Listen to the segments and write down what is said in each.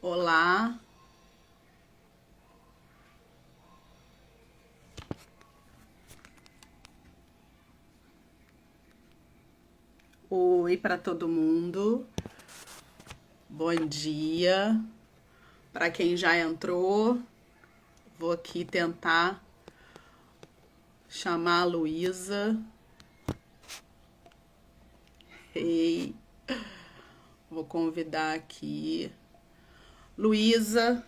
Olá, oi para todo mundo. Bom dia. Para quem já entrou, vou aqui tentar chamar a Luísa. Ei, vou convidar aqui. Luísa,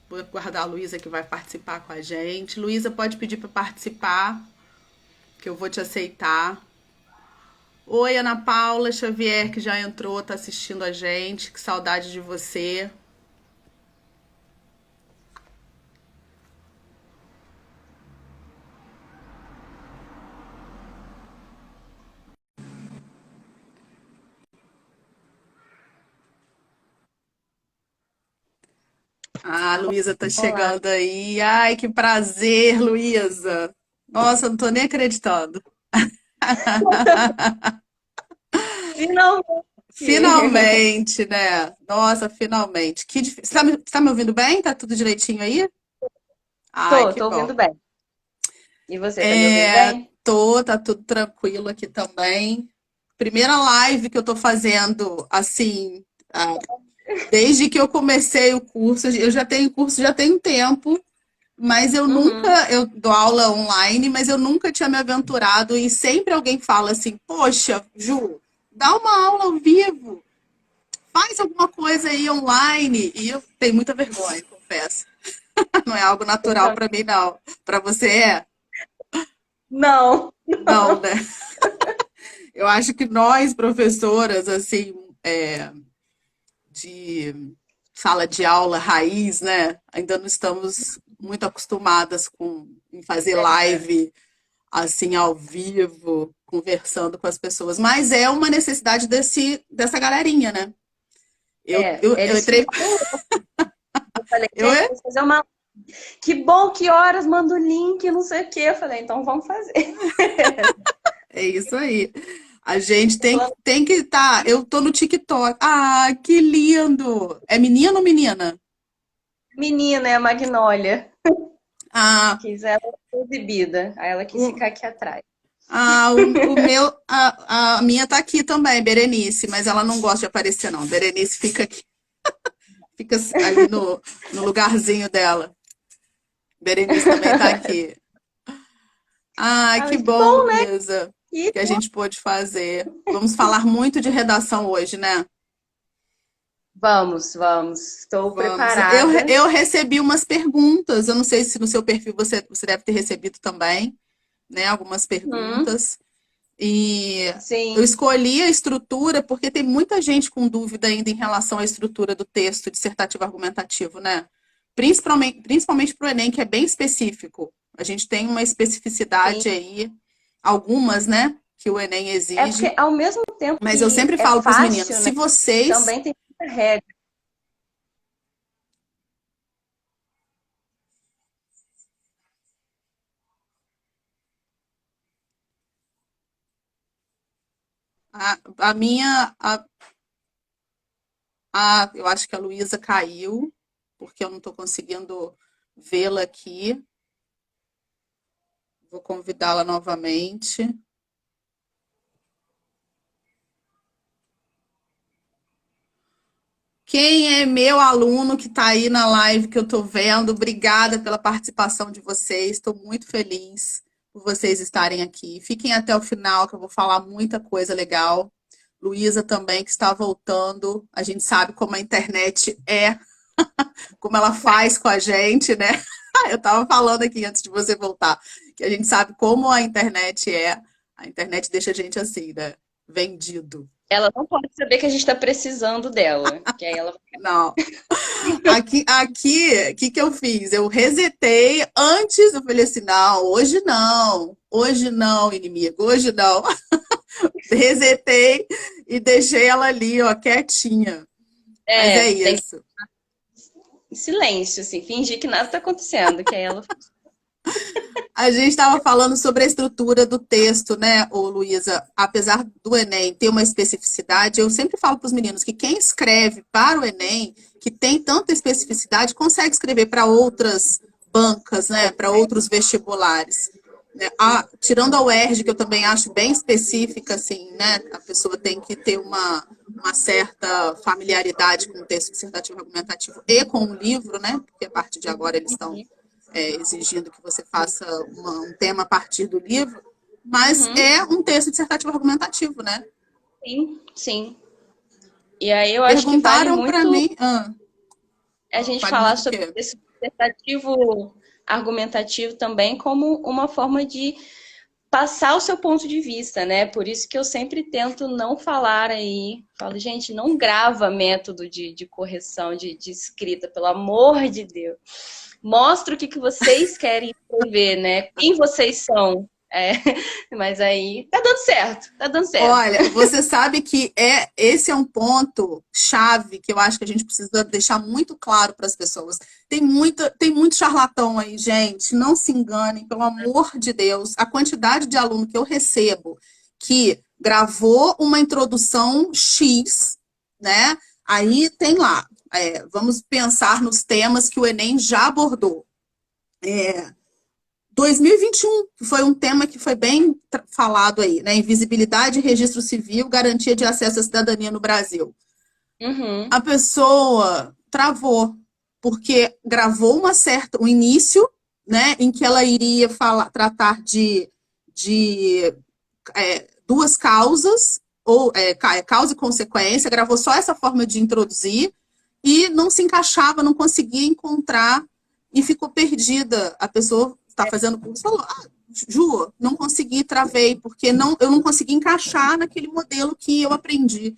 vou guardar a Luísa que vai participar com a gente. Luísa, pode pedir para participar, que eu vou te aceitar. Oi, Ana Paula Xavier, que já entrou, tá assistindo a gente. Que saudade de você. Ah, a Luísa tá Olá. chegando aí. Ai, que prazer, Luísa. Nossa, eu não tô nem acreditando. Finalmente! Finalmente, né? Nossa, finalmente. Você tá me ouvindo bem? Tá tudo direitinho aí? Ai, que Tô bom. ouvindo bem. E você, tá me ouvindo bem? Tá tudo tranquilo aqui também. Primeira live que eu tô fazendo, assim, desde que eu comecei o curso. Eu já tenho curso já tem um tempo. Mas Uhum. eu dou aula online, mas eu nunca tinha me aventurado e sempre alguém fala assim: "Poxa, Ju, dá uma aula ao vivo, faz alguma coisa aí online". E eu tenho muita vergonha, confesso. Não é algo Eu natural também. para mim, não. Para você é? Não, Não, né? Eu acho que nós, professoras, assim, de sala de aula raiz, né, ainda não estamos muito acostumadas em fazer live assim ao vivo, conversando com as pessoas. Mas é uma necessidade dessa galerinha, né? Eu eles entrei. ficaram loucos. Eu falei, Eu, gente, vamos fazer uma. Que bom, que horas? Manda o link, não sei o quê. Eu falei, então vamos fazer. é isso aí. A gente Falando, tem que estar. Eu tô no TikTok. Ah, que lindo! É menino ou menina? menina, é a Magnólia. Ah, Quis ela ser exibida. Aí ela quis o, ficar aqui atrás. o meu. A minha tá aqui também, Berenice, mas ela não gosta de aparecer, não. Berenice fica aqui, fica ali no lugarzinho dela. Berenice também tá aqui. Ai, Ah, que mas que bom, bom, né? Luísa, Que que a gente pôde fazer. Vamos falar muito de redação hoje, né? vamos, vamos. Estou Vamos. preparada. Eu recebi umas perguntas, eu não sei se no seu perfil você deve ter recebido também, né? Algumas Uhum. perguntas. E eu Sim, escolhi a estrutura porque tem muita gente com dúvida ainda em relação à estrutura do texto dissertativo argumentativo, né? Principalmente para o Enem, que é bem específico. A gente tem uma sim. especificidade aí, algumas, né, que o Enem É exige. porque ao mesmo tempo Mas eu que sempre é falo para os meninos, fácil, se né? vocês. Também tem muita regra. A minha. Eu acho que a Luísa caiu, porque eu não estou conseguindo vê-la aqui. Vou convidá-la novamente. Quem é meu aluno que está aí na live que eu estou vendo, obrigada pela participação de vocês. Estou muito feliz por vocês estarem aqui. Fiquem até o final, que eu vou falar muita coisa legal. Luísa também, que está voltando. A gente sabe como a internet é, como ela faz com a gente, né? Eu estava falando aqui antes de você voltar, que a gente sabe como a internet é. A internet deixa a gente assim, né? Vendido. Ela não pode saber que a gente está precisando dela. Que aí ela vai. Não. O que eu fiz? Eu resetei antes, eu falei assim, não, hoje não, inimigo, hoje não. Resetei e deixei ela ali, ó, quietinha. Mas é Tem que isso. ir em silêncio, assim, fingir que nada tá acontecendo. Que aí ela. A gente estava falando sobre a estrutura do texto, né, ô Luísa? Apesar do Enem ter uma especificidade, eu sempre falo para os meninos que quem escreve para o Enem, que tem tanta especificidade, consegue escrever para outras bancas, né, para outros vestibulares. Né? Tirando a UERJ, que eu também acho bem específica, assim, né? A pessoa tem que ter uma certa familiaridade com o texto dissertativo argumentativo e com o livro, né? Porque a partir de agora eles estão exigindo que você faça um tema a partir do livro, mas é um texto dissertativo argumentativo, né? Sim, sim. E aí eu acho que vale Perguntaram para muito mim. a gente Vale falar muito o sobre quê? esse dissertativo argumentativo também como uma forma de passar o seu ponto de vista, né? Por isso que eu sempre tento não falar aí. Falo, gente, não grava método de correção de escrita, pelo amor de Deus. Mostra o que vocês querem escrever, né? Quem vocês são. Mas aí tá dando certo, tá dando certo. Olha, você sabe que esse é um ponto chave que eu acho que a gente precisa deixar muito claro para as pessoas. Tem muito charlatão aí, gente. Não se enganem, pelo amor de Deus. A quantidade de aluno que eu recebo que gravou uma introdução X, né? Aí tem lá. Vamos pensar nos temas que o Enem já abordou. 2021, que foi um tema que foi bem falado aí, né? Invisibilidade, registro civil, garantia de acesso à cidadania no Brasil. A pessoa travou, porque gravou um início, né, em que ela iria tratar de duas causas, ou causa e consequência, gravou só essa forma de introduzir, e não se encaixava, não conseguia encontrar, e ficou perdida. A pessoa está fazendo curso, falou, Ju, não consegui, travei, porque eu não consegui encaixar naquele modelo que eu aprendi.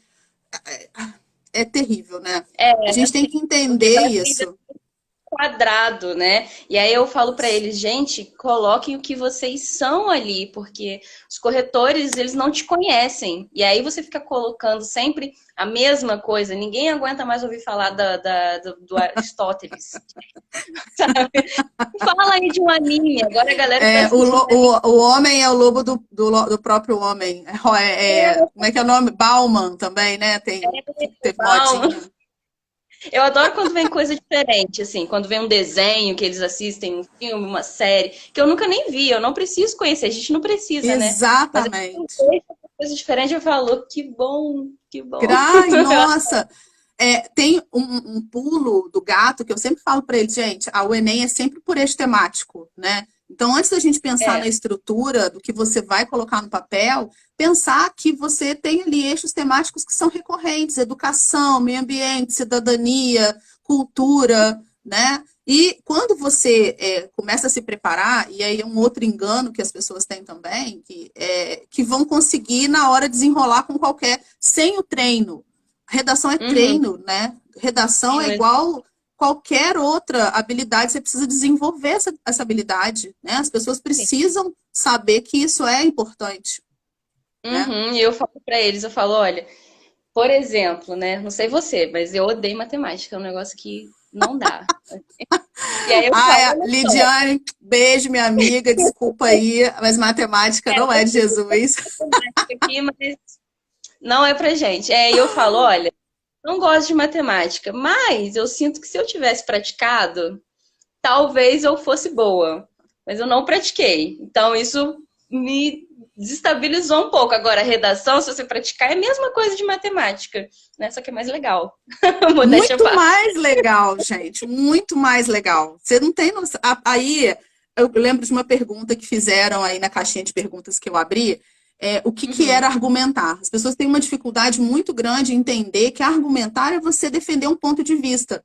É terrível, né? A gente tem que entender isso. Quadrado, né? E aí eu falo para eles, gente, coloquem o que vocês são ali, porque os corretores, eles não te conhecem. E aí você fica colocando sempre a mesma coisa. Ninguém aguenta mais ouvir falar do Aristóteles. Sabe? Fala aí de um anime. Agora a galera o homem é o lobo do próprio homem. Como é que é o nome? Bauman também, né? Teve modinha. Eu adoro quando vem coisa diferente, assim, quando vem um desenho que eles assistem, um filme, uma série, que eu nunca nem vi, eu não preciso conhecer, a gente não precisa, né? Exatamente. Mas coisa diferente, eu falo, que bom, que bom. Ai, nossa! Tem um pulo do gato que eu sempre falo para ele, gente, o Enem é sempre por eixo temático, né? Então, antes da gente pensar na estrutura do que você vai colocar no papel, pensar que você tem ali eixos temáticos que são recorrentes, educação, meio ambiente, cidadania, cultura, né? E quando você começa a se preparar, e aí é um outro engano que as pessoas têm também, que vão conseguir na hora desenrolar com sem o treino. Redação é treino, né? Redação é igual qualquer outra habilidade, você precisa desenvolver essa habilidade, né? As pessoas precisam saber que isso é importante. Né? E eu falo para eles, eu falo, olha, por exemplo, né? Não sei você, mas eu odeio matemática, é um negócio que não dá. E aí eu falo, Lidiane, beijo, minha amiga, desculpa aí, mas matemática não é de Jesus. Aqui, mas não é pra gente. E eu falo, olha, não gosto de matemática, mas eu sinto que se eu tivesse praticado, talvez eu fosse boa. Mas eu não pratiquei. Então isso me desestabilizou um pouco. Agora, a redação, se você praticar, é a mesma coisa de matemática, né? Só que é mais legal. Muito mais legal, gente. Muito mais legal. Você não tem noção. Aí, eu lembro de uma pergunta que fizeram aí na caixinha de perguntas que eu abri. O que era argumentar? As pessoas têm uma dificuldade muito grande em entender que argumentar é você defender um ponto de vista.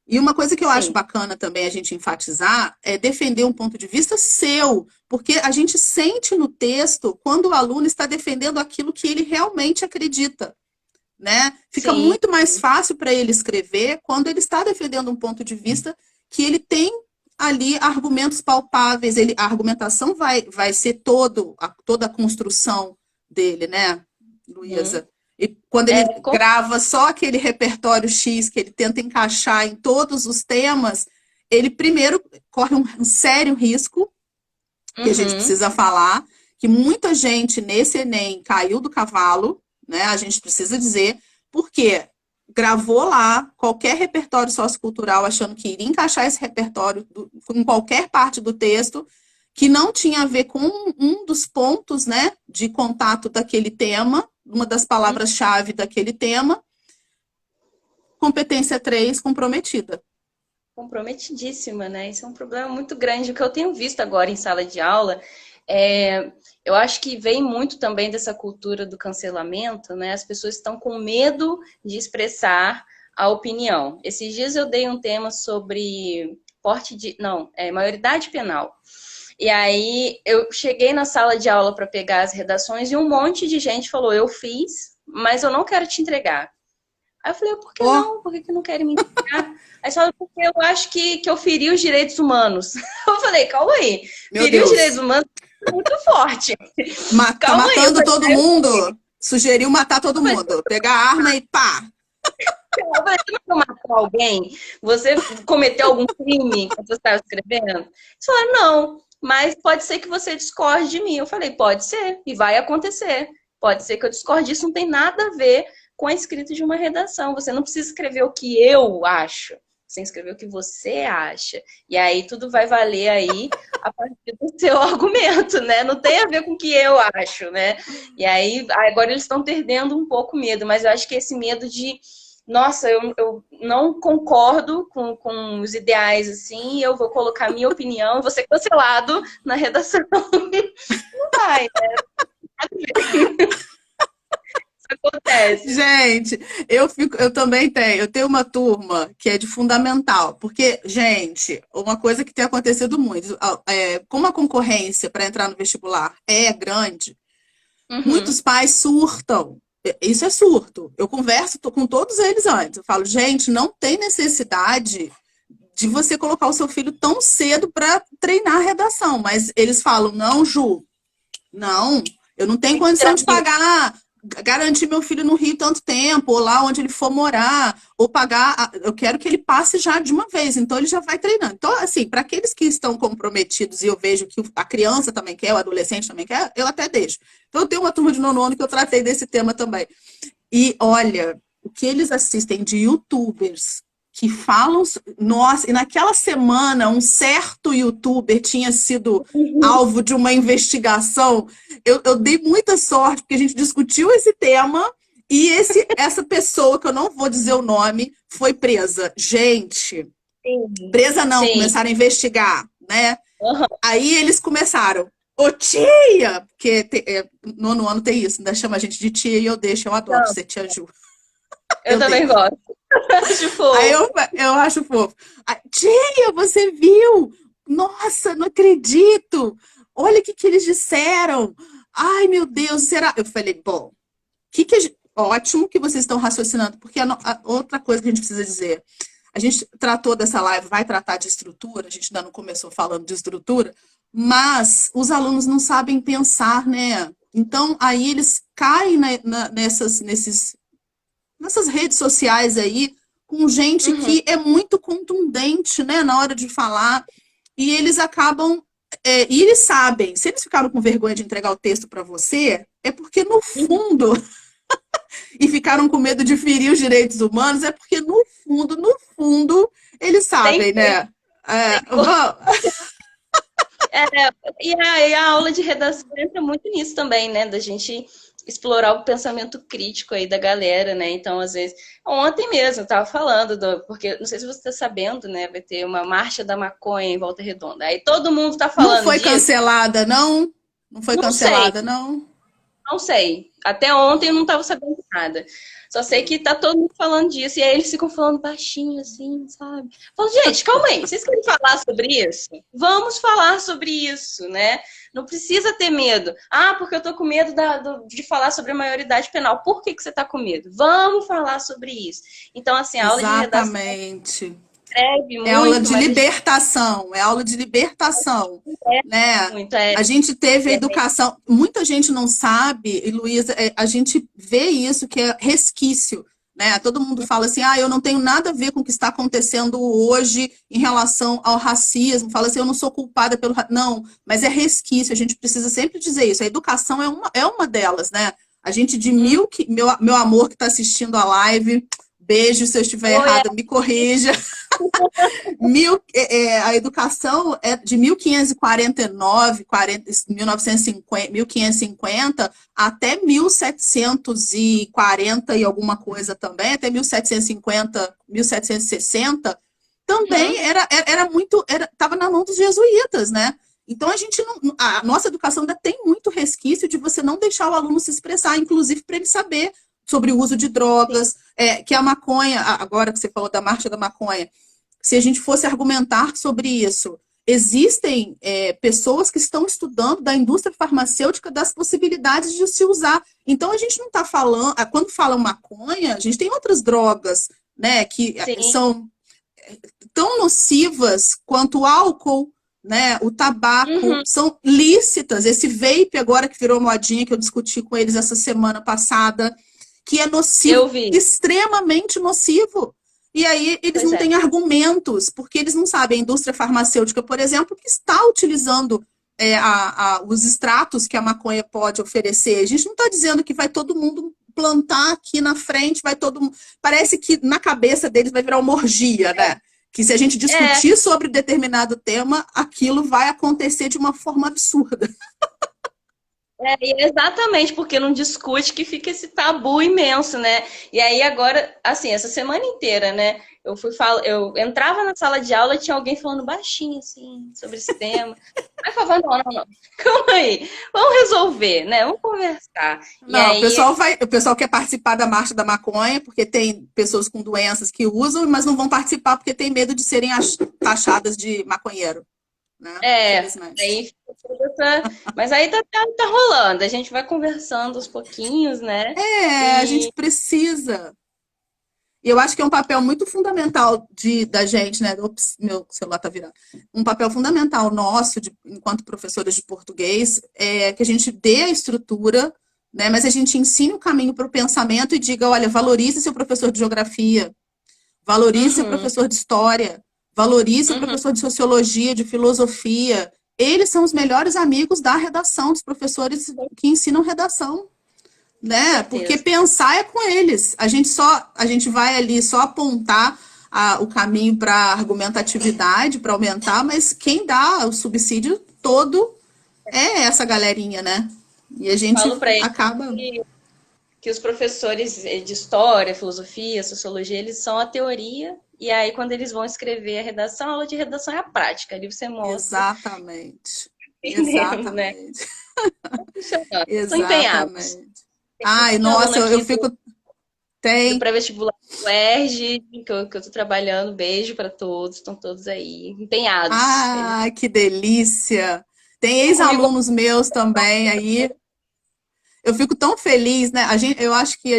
E uma coisa que eu acho bacana também a gente enfatizar é defender um ponto de vista seu, porque a gente sente no texto quando o aluno está defendendo aquilo que ele realmente acredita, né? Fica muito mais fácil para ele escrever quando ele está defendendo um ponto de vista que ele tem ali argumentos palpáveis, a argumentação vai ser toda a construção dele, né, Luísa? E quando ele grava só aquele repertório X que ele tenta encaixar em todos os temas, ele primeiro corre um sério risco que a gente Uhum. precisa falar, que muita gente nesse Enem caiu do cavalo, né? A gente precisa dizer, porque gravou lá qualquer repertório sociocultural achando que iria encaixar esse repertório em qualquer parte do texto, que não tinha a ver com um dos pontos, né, de contato daquele tema, uma das palavras-chave daquele tema, competência 3 comprometida. Comprometidíssima, né? Isso é um problema muito grande. O que eu tenho visto agora em sala de aula eu acho que vem muito também dessa cultura do cancelamento, né? As pessoas estão com medo de expressar a opinião. Esses dias eu dei um tema sobre maioridade penal. E aí eu cheguei na sala de aula para pegar as redações e um monte de gente falou: eu fiz, mas eu não quero te entregar. Aí eu falei: por que Oh, não? Por que não querem me entregar? Aí falaram: porque eu acho que eu feri os direitos humanos. Eu falei: calma aí, meu ferir os direitos Deus. humanos é muito forte. Tá Calma aí. matando todo mundo? Sugeriu matar todo mundo. Pegar a arma e pá. Eu falei: você não matou alguém? Você cometeu algum crime quando você estava escrevendo? Eles falaram: não, mas pode ser que você discorde de mim. Eu falei: pode ser, e vai acontecer. Pode ser que eu discorde. Isso não tem nada a ver com a escrita de uma redação. Você não precisa escrever o que eu acho. Você escrever o que você acha. E aí tudo vai valer aí a partir do seu argumento, né? Não tem a ver com o que eu acho, né? E aí agora eles estão perdendo um pouco o medo, mas eu acho que esse medo de nossa, eu não concordo com os ideais, assim, eu vou colocar minha opinião, vou ser cancelado na redação. Não vai, né? Isso acontece. Gente, eu também tenho uma turma que é de fundamental, porque, gente, uma coisa que tem acontecido muito, como a concorrência para entrar no vestibular é grande, Uhum. muitos pais surtam. Isso é surto. Eu converso com todos eles antes. Eu falo, gente, não tem necessidade de você colocar o seu filho tão cedo para treinar a redação. Mas eles falam, não, Ju, não, eu não tenho condição de pagar, garantir meu filho no Rio tanto tempo, ou lá onde ele for morar, ou pagar. Eu quero que ele passe já de uma vez, então ele já vai treinando. Então, assim, para aqueles que estão comprometidos, e eu vejo que a criança também quer, o adolescente também quer, eu até deixo. Então, eu tenho uma turma de nono ano que eu tratei desse tema também. E olha, o que eles assistem de YouTubers que falam. Nossa, e naquela semana, um certo YouTuber tinha sido alvo de uma investigação. Eu dei muita sorte, porque a gente discutiu esse tema e essa pessoa, que eu não vou dizer o nome, foi presa. Gente, Sim, presa não, sim. começaram a investigar, né? Uhum. Aí eles começaram. Ô tia! Porque nono ano tem isso, ainda chama a gente de tia e eu deixo, eu adoro Não, ser tia Ju. eu Eu também deixo. gosto. Acho Aí fofo. eu acho fofo. Tia, você viu? Nossa, não acredito! Olha o que eles disseram. Ai, meu Deus, será? Eu falei, bom, ótimo que vocês estão raciocinando, porque outra coisa que a gente precisa dizer. A gente tratou dessa live, vai tratar de estrutura, a gente ainda não começou falando de estrutura, mas os alunos não sabem pensar, né? Então, aí eles caem nessas redes sociais aí, com gente Uhum. que é muito contundente, né, na hora de falar, e eles acabam, e eles sabem, se eles ficaram com vergonha de entregar o texto para você, é porque no fundo, e ficaram com medo de ferir os direitos humanos, é porque no fundo, eles Tem, sabem, tem, né? tem. É, e a aula de redação entra muito nisso também, né? Da gente explorar o pensamento crítico aí da galera, né? Então, às vezes, ontem mesmo eu tava falando, porque não sei se você está sabendo, né? Vai ter uma marcha da maconha em Volta Redonda. Aí todo mundo tá Não falando foi disso. cancelada, não? Não foi Não sei, cancelada, não? não sei. Até ontem eu não tava sabendo nada. Só sei que tá todo mundo falando disso. E aí eles ficam falando baixinho, assim, sabe? Falo, gente, calma aí. Vocês querem falar sobre isso? Vamos falar sobre isso, né? Não precisa ter medo. Ah, porque eu tô com medo de falar sobre a maioridade penal. Por que você tá com medo? Vamos falar sobre isso. Então, assim, a aula de redação Exatamente. serve É aula muito, de mas a gente libertação, é aula de libertação, é né? muito. A gente teve a educação, muita gente não sabe, e Luísa, a gente vê isso que é resquício né? Todo mundo fala assim, ah, eu não tenho nada a ver com o que está acontecendo hoje em relação ao racismo. Fala assim, eu não sou culpada pelo... Não, mas é resquício, a gente precisa sempre dizer isso. A educação é uma delas, né? A gente de meu amor que está assistindo a live, beijo, se eu estiver Oi, errada, me corrija. A educação é de 1549, 1950, 1550 até 1740 e alguma coisa também, até 1750, 1760, também estava na mão dos jesuítas, né? Então a nossa educação ainda tem muito resquício de você não deixar o aluno se expressar, inclusive para ele saber sobre o uso de drogas, que a maconha, agora que você falou da marcha da maconha, se a gente fosse argumentar sobre isso, existem pessoas que estão estudando da indústria farmacêutica das possibilidades de se usar. Então, a gente não está falando... Quando fala maconha, a gente tem outras drogas, né, que são tão nocivas quanto o álcool, né, o tabaco, são lícitas. Esse vape agora que virou modinha, que eu discuti com eles essa semana passada, que é nocivo, extremamente nocivo. E aí eles não têm argumentos, porque eles não sabem. A indústria farmacêutica, por exemplo, que está utilizando os extratos que a maconha pode oferecer. A gente não está dizendo que vai todo mundo plantar aqui na frente, vai todo mundo... Parece que na cabeça deles vai virar uma orgia, né? Que se a gente discutir sobre determinado tema, aquilo vai acontecer de uma forma absurda. Exatamente, porque não discute que fica esse tabu imenso, né? E aí agora, assim, essa semana inteira, né? Eu entrava na sala de aula e tinha alguém falando baixinho, assim, sobre esse tema. Aí eu falava, não, calma aí, vamos resolver, né? Vamos conversar. Não, e aí... o pessoal quer participar da Marcha da Maconha, porque tem pessoas com doenças que usam, mas não vão participar porque tem medo de serem taxadas de maconheiro. Né? Aí mas aí tá rolando, a gente vai conversando aos pouquinhos, né? A gente precisa. E eu acho que é um papel muito fundamental da gente, né? Ops, meu celular tá virando. Um papel fundamental nosso, enquanto professores de português, é que a gente dê a estrutura, né? Mas a gente ensine o caminho para o pensamento e diga, olha, valorize seu professor de geografia, valorize seu professor de história, valorize o professor de sociologia, de filosofia. Eles são os melhores amigos da redação, dos professores que ensinam redação, né? Porque pensar é com eles. A gente vai ali só apontar o caminho para argumentatividade, para aumentar, mas quem dá o subsídio todo é essa galerinha, né? E a gente acaba... Que os professores de história, filosofia, sociologia, eles são a teoria. E aí, quando eles vão escrever a redação, a aula de redação é a prática. Ali você mostra. Exatamente. Exatamente. Né? Exatamente. São empenhados. Ai, nossa, eu fico... Tem. Do pré-vestibular do UERJ, que eu tô trabalhando. Beijo para todos. Estão todos aí empenhados. Ah, que delícia. Tem ex-alunos meus também aí. Eu fico tão feliz, né? Eu acho que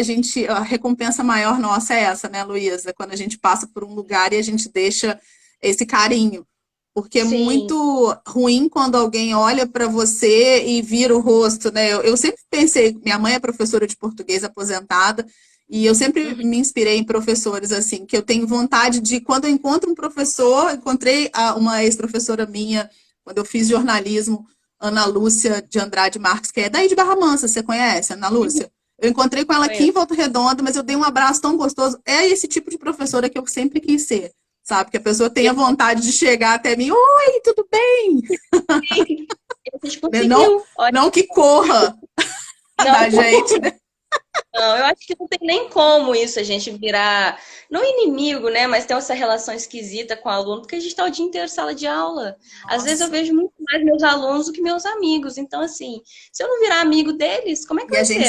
a recompensa maior nossa é essa, né, Luísa? Quando a gente passa por um lugar e a gente deixa esse carinho. Porque é muito ruim quando alguém olha para você e vira o rosto, né? Eu sempre pensei, minha mãe é professora de português aposentada, e eu sempre me inspirei em professores, assim, que eu tenho vontade de, quando eu encontro um professor, encontrei uma ex-professora minha, quando eu fiz jornalismo, Ana Lúcia de Andrade Marques, que é daí de Barra Mansa, você conhece, Ana Lúcia? Eu encontrei com ela aqui em Volta Redonda, mas eu dei um abraço tão gostoso. É esse tipo de professora que eu sempre quis ser, sabe? Que a pessoa tenha vontade de chegar até mim, oi, tudo bem? Não que corra da gente, né? Não, eu acho que não tem nem como isso, a gente virar, não inimigo, né, mas ter essa relação esquisita com o aluno, porque a gente está o dia inteiro em sala de aula. Nossa. Às vezes eu vejo muito mais meus alunos do que meus amigos. Então, assim, se eu não virar amigo deles, como é que vai ser?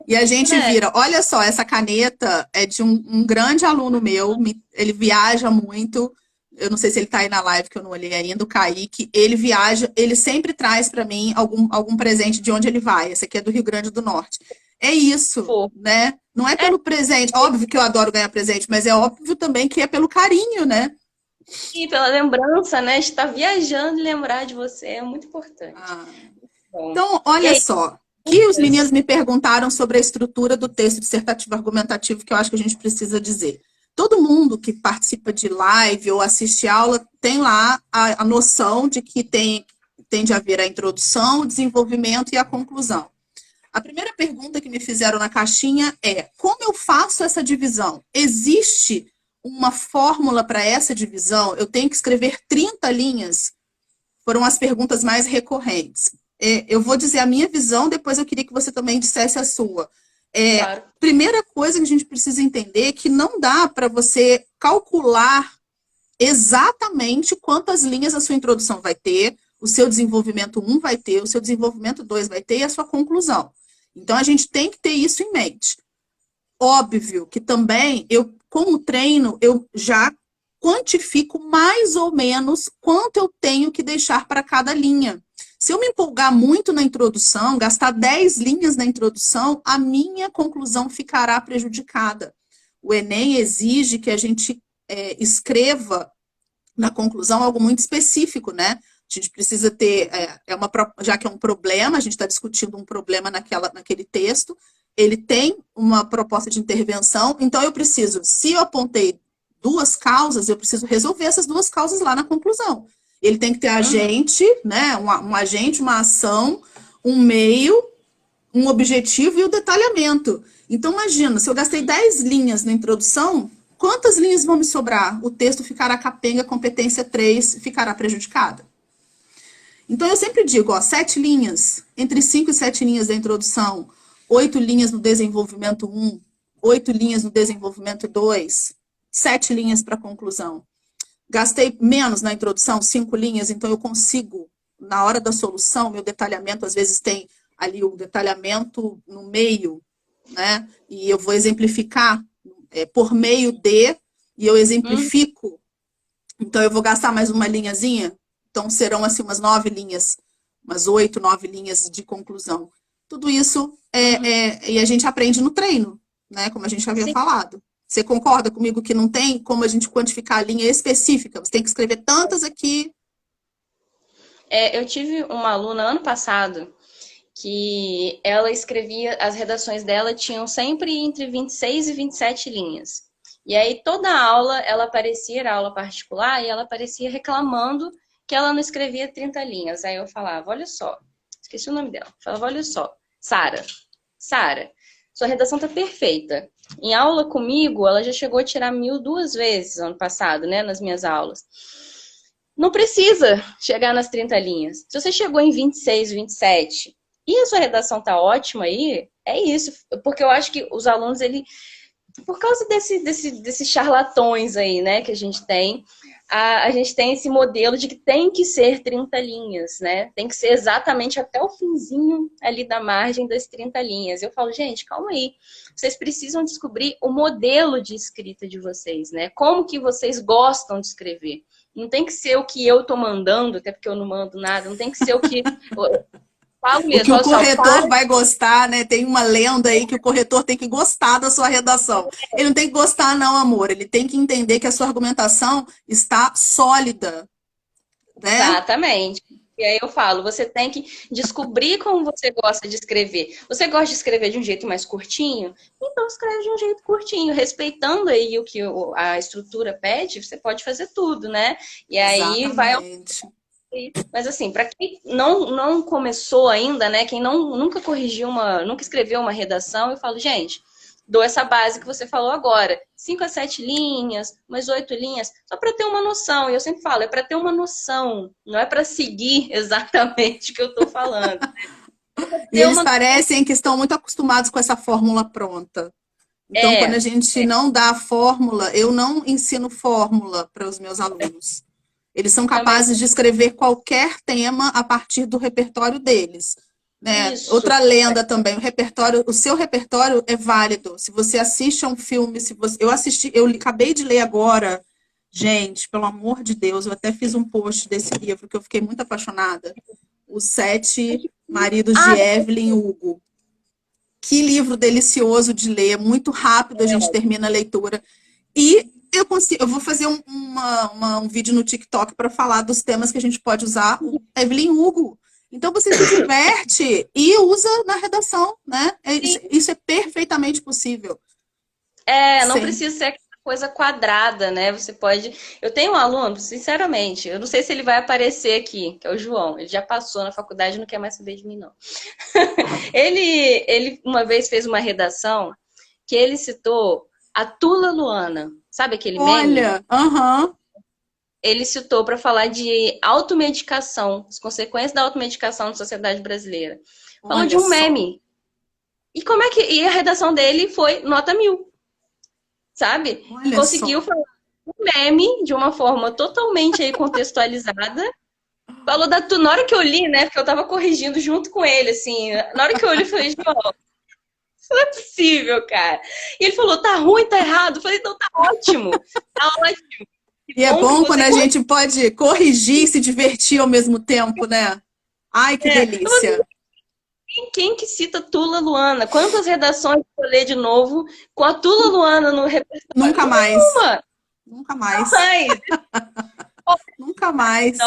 E a gente vira. Olha só, essa caneta é de um grande aluno meu, ele viaja muito. Eu não sei se ele tá aí na live, que eu não olhei ainda, o Kaique. Ele viaja, ele sempre traz para mim algum presente de onde ele vai. Esse aqui é do Rio Grande do Norte. É isso, né? Não é pelo presente. Óbvio que eu adoro ganhar presente, mas é óbvio também que é pelo carinho, né? E pela lembrança, né? De estar viajando e lembrar de você é muito importante. Então, olha só. que os meninos me perguntaram sobre a estrutura do texto dissertativo argumentativo, que eu acho que a gente precisa dizer. Todo mundo que participa de live ou assiste aula tem lá a noção de que tem de haver a introdução, o desenvolvimento e a conclusão. A primeira pergunta que me fizeram na caixinha é: como eu faço essa divisão? Existe uma fórmula para essa divisão? Eu tenho que escrever 30 linhas? Foram as perguntas mais recorrentes. Eu vou dizer a minha visão, depois eu queria que você também dissesse a sua. Claro. Primeira coisa que a gente precisa entender é que não dá para você calcular exatamente quantas linhas a sua introdução vai ter, o seu desenvolvimento 1 vai ter, o seu desenvolvimento 2 vai ter e a sua conclusão. Então, a gente tem que ter isso em mente. Óbvio que também, como treino, eu já quantifico mais ou menos quanto eu tenho que deixar para cada linha. Se eu me empolgar muito na introdução, gastar 10 linhas na introdução, a minha conclusão ficará prejudicada. O Enem exige que a gente escreva na conclusão algo muito específico, né? A gente precisa ter, já que é um problema, a gente está discutindo um problema naquele texto, ele tem uma proposta de intervenção, então eu preciso, se eu apontei 2 causas, eu preciso resolver essas 2 causas lá na conclusão. Ele tem que ter agente, né? Um agente, uma ação, um meio, um objetivo e o detalhamento. Então, imagina, se eu gastei 10 linhas na introdução, quantas linhas vão me sobrar? O texto ficará capenga, competência 3, ficará prejudicada. Então, eu sempre digo, 7 linhas, entre 5 e 7 linhas da introdução, 8 linhas no desenvolvimento 1, 8 linhas no desenvolvimento 2, 7 linhas para a conclusão. Gastei menos na introdução, 5 linhas, então eu consigo, na hora da solução, meu detalhamento, às vezes tem ali o detalhamento no meio, né? E eu vou exemplificar por meio de, e eu exemplifico. Então, eu vou gastar mais uma linhazinha, então serão assim umas 9 linhas, umas 8, 9 linhas de conclusão. Tudo isso e a gente aprende no treino, né? Como a gente já havia falado. Você concorda comigo que não tem como a gente quantificar a linha específica? Você tem que escrever tantas aqui. Eu tive uma aluna ano passado que ela escrevia, as redações dela tinham sempre entre 26 e 27 linhas. E aí toda a aula, ela aparecia, era aula particular, e ela aparecia reclamando que ela não escrevia 30 linhas. Aí eu falava, olha só, esqueci o nome dela. Eu falava, olha só, Sara, sua redação tá perfeita. Em aula comigo, ela já chegou a tirar 1000 2 vezes ano passado, né, nas minhas aulas. Não precisa chegar nas 30 linhas. Se você chegou em 26, 27 e a sua redação tá ótima aí, é isso. Porque eu acho que os alunos, por causa desses charlatões aí, né, que a gente tem esse modelo de que tem que ser 30 linhas, né? Tem que ser exatamente até o finzinho ali da margem das 30 linhas. Eu falo, gente, calma aí. Vocês precisam descobrir o modelo de escrita de vocês, né? Como que vocês gostam de escrever. Não tem que ser o que eu tô mandando, até porque eu não mando nada. Não tem que ser o que... Falo mesmo, o que o corretor vai gostar, né? Tem uma lenda aí que o corretor tem que gostar da sua redação. Ele não tem que gostar, não, amor. Ele tem que entender que a sua argumentação está sólida. Né? Exatamente. E aí eu falo, você tem que descobrir como você gosta de escrever. Você gosta de escrever de um jeito mais curtinho? Então escreve de um jeito curtinho, respeitando aí o que a estrutura pede, você pode fazer tudo, né? E aí Exatamente. Mas assim, para quem não começou ainda, né? Quem nunca nunca escreveu uma redação, eu falo, gente, dou essa base que você falou agora. 5 a 7 linhas, umas 8 linhas, só para ter uma noção. E eu sempre falo, é para ter uma noção, não é para seguir exatamente o que eu estou falando. E eles parecem que estão muito acostumados com essa fórmula pronta. Então, quando a gente não dá a fórmula, eu não ensino fórmula para os meus alunos. Eles são capazes de escrever qualquer tema a partir do repertório deles. Né? Outra lenda também, o seu repertório é válido. Se você assiste a um filme, eu acabei de ler agora, gente, pelo amor de Deus, eu até fiz um post desse livro que eu fiquei muito apaixonada. Os 7 Maridos de Evelyn Hugo. Que livro delicioso de ler, muito rápido a gente termina a leitura. E eu vou fazer um vídeo no TikTok para falar dos temas que a gente pode usar. Evelyn Hugo. Então você se diverte e usa na redação, né? Sim. Isso é perfeitamente possível. Não Sim. precisa ser aquela coisa quadrada, né? Você pode. Eu tenho um aluno, sinceramente, eu não sei se ele vai aparecer aqui, que é o João. Ele já passou na faculdade e não quer mais saber de mim, não. Ele uma vez fez uma redação que ele citou a Tula Luana. Sabe aquele meme? Olha, aham. Ele citou para falar de automedicação, as consequências da automedicação na sociedade brasileira. Falou de Olha um só. meme. E a redação dele foi nota 1000, sabe? Olha Conseguiu só. falar um meme de uma forma totalmente aí contextualizada. Falou na hora que eu li, né? Porque eu tava corrigindo junto com ele, assim. Na hora que eu li, eu falei, João, isso não é possível, cara. E ele falou, tá ruim, tá errado. Eu falei, não, tá ótimo. Tá ótimo. Que E é bom que bom quando você a gente pode corrigir e se divertir ao mesmo tempo, né? Ai, que delícia. Quem que cita Tula Luana? Quantas redações eu ler de novo com a Tula Luana no repertório? Nunca mais. Nenhuma! Nunca mais. Mas, Nunca então, mais.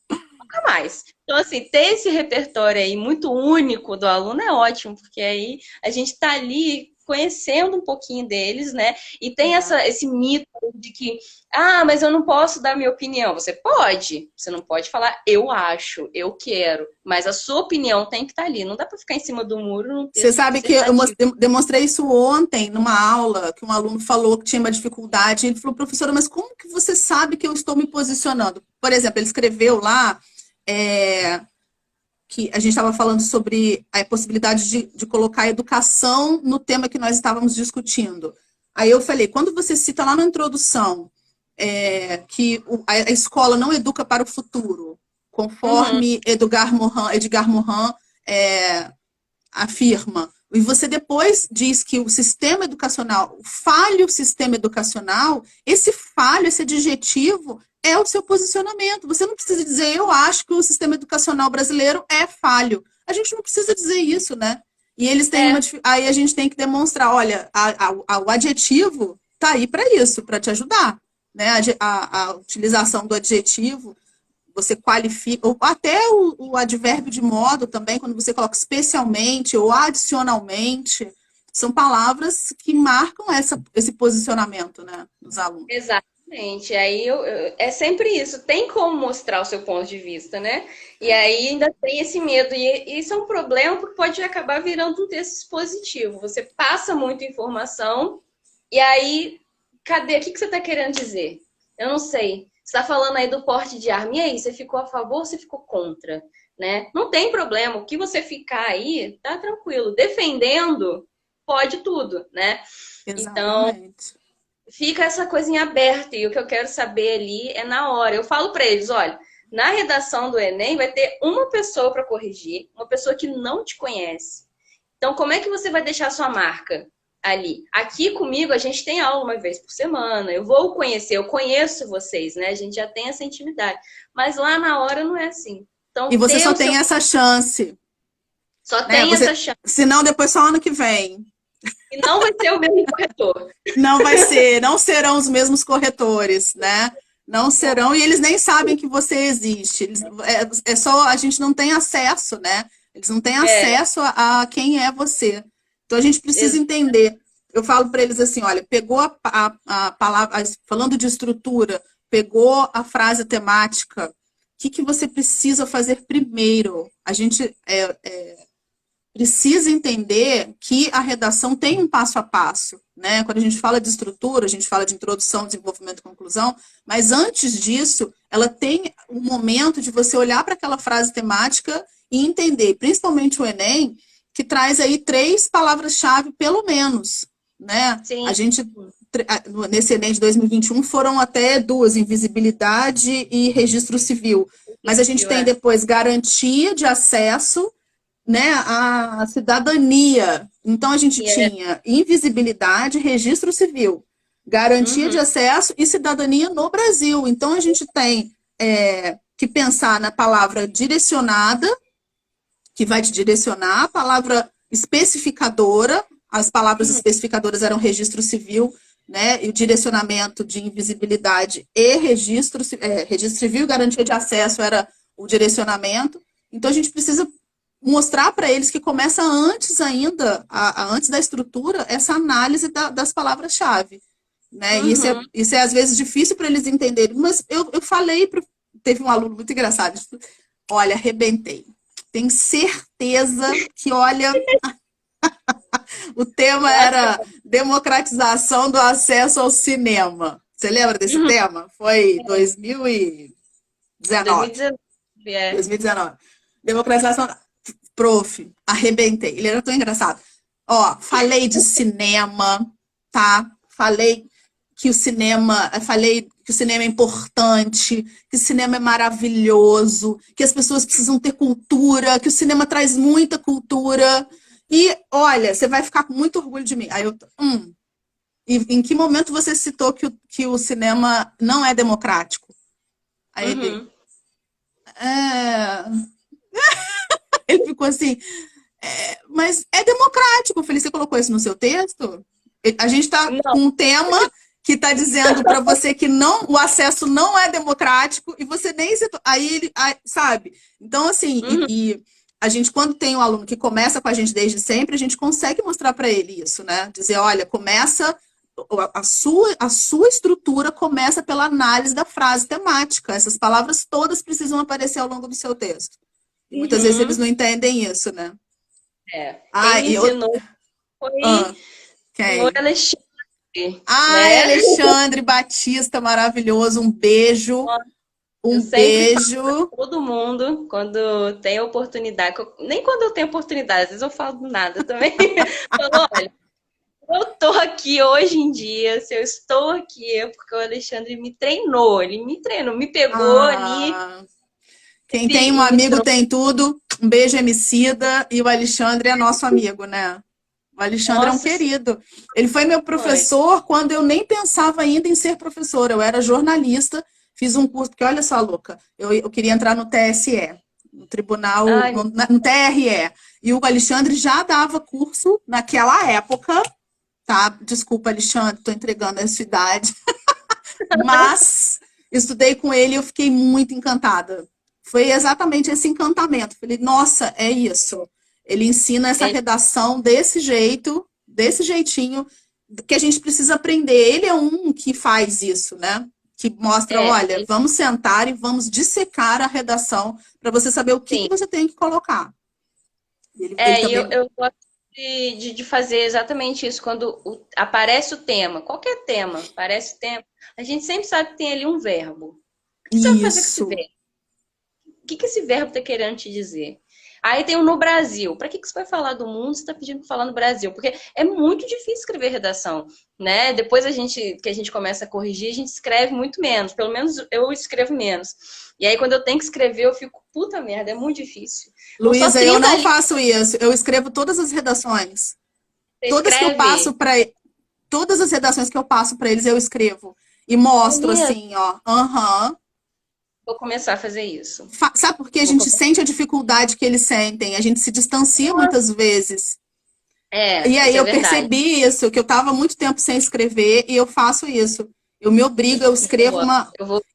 nunca mais. Então, assim, ter esse repertório aí muito único do aluno é ótimo, porque aí a gente tá ali conhecendo um pouquinho deles, né? E tem esse mito de que, mas eu não posso dar minha opinião. Você pode. Você não pode falar, eu acho, eu quero. Mas a sua opinião tem que estar ali. Não dá para ficar em cima do muro num Você texto sabe que eu dissertativo. demonstrei isso ontem, numa aula, que um aluno falou que tinha uma dificuldade. Ele falou, professora, mas como que você sabe que eu estou me posicionando? Por exemplo, ele escreveu lá que a gente estava falando sobre a possibilidade de colocar a educação no tema que nós estávamos discutindo. Aí eu falei, quando você cita lá na introdução que a escola não educa para o futuro, conforme Edgar Morin afirma, e você depois diz que o sistema educacional, falha o sistema educacional, esse falho, esse adjetivo, é o seu posicionamento. Você não precisa dizer, eu acho que o sistema educacional brasileiro é falho. A gente não precisa dizer isso, né? E eles têm aí a gente tem que demonstrar, olha, o adjetivo está aí para isso, para te ajudar. Né? A utilização do adjetivo, você qualifica, ou até o advérbio de modo também, quando você coloca especialmente ou adicionalmente, são palavras que marcam esse posicionamento, né, dos alunos. Exatamente. Aí é sempre isso. Tem como mostrar o seu ponto de vista, né? E aí ainda tem esse medo. E isso é um problema porque pode acabar virando um texto expositivo. Você passa muita informação e aí, cadê? O que você está querendo dizer? Eu não sei. Você está falando aí do porte de arma. E aí, você ficou a favor ou você ficou contra? Né? Não tem problema. O que você ficar aí, tá tranquilo. Defendendo, pode tudo, né? Exatamente. Então, fica essa coisinha aberta. E o que eu quero saber ali é na hora. Eu falo para eles, olha, na redação do Enem vai ter uma pessoa para corrigir, uma pessoa que não te conhece. Então, como é que você vai deixar a sua marca ali? Aqui comigo, a gente tem aula uma vez por semana. Eu vou conhecer, eu conheço vocês, né? A gente já tem essa intimidade. Mas lá na hora não é assim. Então, E você só tem essa chance. Só tem essa chance. Senão, depois só ano que vem. E não vai ser o mesmo corretor. Não vai ser, não serão os mesmos corretores, né? Não serão, e eles nem sabem que você existe. É só, a gente não tem acesso, né? Eles não têm acesso a quem é você. Então a gente precisa entender. Eu falo para eles assim, olha, pegou a palavra, falando de estrutura, pegou a frase temática, o que você precisa fazer primeiro? A gente precisa entender que a redação tem um passo a passo, né? Quando a gente fala de estrutura, a gente fala de introdução, desenvolvimento e conclusão, mas antes disso, ela tem um momento de você olhar para aquela frase temática e entender, principalmente o Enem, que traz aí 3 palavras-chave, pelo menos, né? Sim. A gente, nesse Enem de 2021, foram até 2, invisibilidade e registro civil. Mas a gente tem depois garantia de acesso, né, a cidadania. Então, a gente tinha invisibilidade, registro civil, garantia de acesso e cidadania no Brasil. Então, a gente tem que pensar na palavra direcionada, que vai te direcionar, a palavra especificadora, as palavras especificadoras eram registro civil, né, e o direcionamento de invisibilidade e registro civil, garantia de acesso era o direcionamento. Então a gente precisa mostrar para eles que começa antes ainda, antes da estrutura, essa análise das palavras-chave. Né? E isso é às vezes difícil para eles entenderem, mas eu falei, teve um aluno muito engraçado, olha, arrebentei. Tenho certeza que, olha, o tema era democratização do acesso ao cinema. Você lembra desse tema? Foi 2019. 2019. Democratização. Prof, arrebentei. Ele era tão engraçado. Ó, falei de cinema, tá? Falei que o cinema é importante, que o cinema é maravilhoso, que as pessoas precisam ter cultura, que o cinema traz muita cultura. E, olha, você vai ficar com muito orgulho de mim. Aí eu, E em que momento você citou que o cinema não é democrático? Aí ele, ele ficou assim, mas é democrático. Eu falei, você colocou isso no seu texto? A gente está com um tema que está dizendo para você que o acesso não é democrático e você nem citou. Aí ele, sabe? Então, assim, e a gente, quando tem um aluno que começa com a gente desde sempre, a gente consegue mostrar para ele isso, né? Dizer, olha, começa... A sua estrutura começa pela análise da frase temática. Essas palavras todas precisam aparecer ao longo do seu texto. E muitas vezes eles não entendem isso, né? Quem ensinou foi o Alexandre. Alexandre Batista, maravilhoso. Um beijo. Um beijo. Todo mundo, quando tem oportunidade, nem quando eu tenho oportunidade, às vezes eu falo do nada também. Falo, olha, eu tô aqui hoje em dia, se eu estou aqui é porque o Alexandre me treinou, ele me treinou, me pegou ali. Quem tem um amigo tem tudo. Um beijo, Emicida. E o Alexandre é nosso amigo, né? O Alexandre é um querido. Ele foi meu professor quando eu nem pensava ainda em ser professora. Eu era jornalista, fiz um curso, porque olha só, Luca, eu queria entrar no TSE, no Tribunal, no TRE. E o Alexandre já dava curso naquela época. Tá? Desculpa, Alexandre, estou entregando a sua idade. Mas estudei com ele e eu fiquei muito encantada. Foi exatamente esse encantamento. Falei, nossa, é isso. Ele ensina essa redação desse jeito, desse jeitinho, que a gente precisa aprender. Ele é um que faz isso, né? Que mostra, olha, vamos sentar e vamos dissecar a redação para você saber o que você tem que colocar. Ele também... eu gosto de fazer exatamente isso, quando aparece o tema, qualquer tema, aparece o tema, a gente sempre sabe que tem ali um verbo. O que você vai fazer com esse verbo? O que esse verbo está querendo te dizer? Aí tem o no Brasil. Para que você vai falar do mundo se está pedindo para falar no Brasil? Porque é muito difícil escrever redação, né? Depois que a gente começa a corrigir, a gente escreve muito menos. Pelo menos eu escrevo menos. E aí, quando eu tenho que escrever, eu fico, puta merda, é muito difícil. Luísa, eu não faço isso. Eu escrevo todas as redações. Todas as redações que eu passo para eles, eu escrevo. E mostro assim, ó. Vou começar a fazer isso. Sabe por que a gente sente a dificuldade que eles sentem? A gente se distancia muitas vezes. E aí eu percebi isso, que eu estava muito tempo sem escrever e eu faço isso. Eu me obrigo, eu escrevo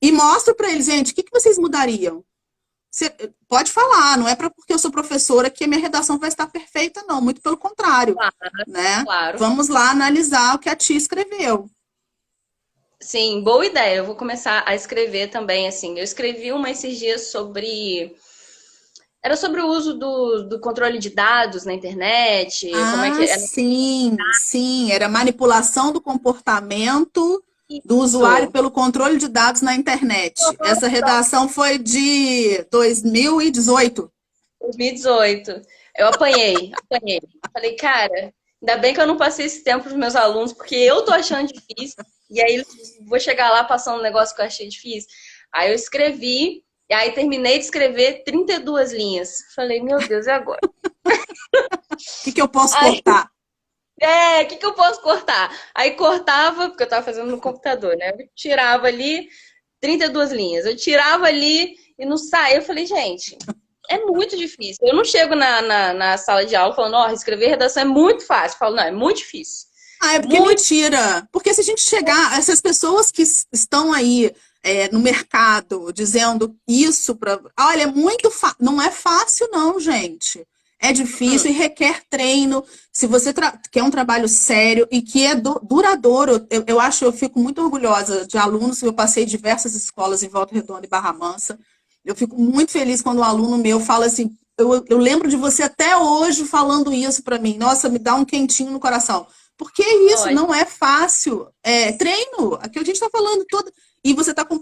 e mostro para eles, gente, o que vocês mudariam? Você pode falar, não é porque eu sou professora que a minha redação vai estar perfeita, não. Muito pelo contrário. Né? Vamos lá analisar o que a tia escreveu. Sim, boa ideia. Eu vou começar a escrever também, assim. Eu escrevi uma esses dias sobre... Era sobre o uso do controle de dados na internet. Como é que era? Sim. Era manipulação do comportamento do usuário pelo controle de dados na internet. Essa redação foi de 2018. 2018. Eu apanhei. Falei, cara, ainda bem que eu não passei esse tempo para os meus alunos, porque eu tô achando difícil. E aí vou chegar lá passando um negócio que eu achei difícil. Aí eu escrevi, e aí terminei de escrever 32 linhas. Falei, meu Deus, e agora? O que eu posso cortar? O que eu posso cortar? Aí cortava, porque eu tava fazendo no computador, né? Eu tirava ali 32 linhas. Eu tirava ali e não saía. Eu falei, gente, é muito difícil. Eu não chego na sala de aula falando, escrever redação é muito fácil. Eu falo, não, é muito difícil. É porque mentira. Porque se a gente chegar, essas pessoas que estão aí no mercado, dizendo isso para. Olha, é muito não é fácil, não, gente. É difícil e requer treino. Se você quer um trabalho sério e que é duradouro, eu fico muito orgulhosa de alunos, eu passei diversas escolas em Volta Redonda e Barra Mansa. Eu fico muito feliz quando um aluno meu fala assim, eu lembro de você até hoje falando isso para mim. Nossa, me dá um quentinho no coração. Porque isso não é fácil. É treino. Aqui a gente está falando todo. E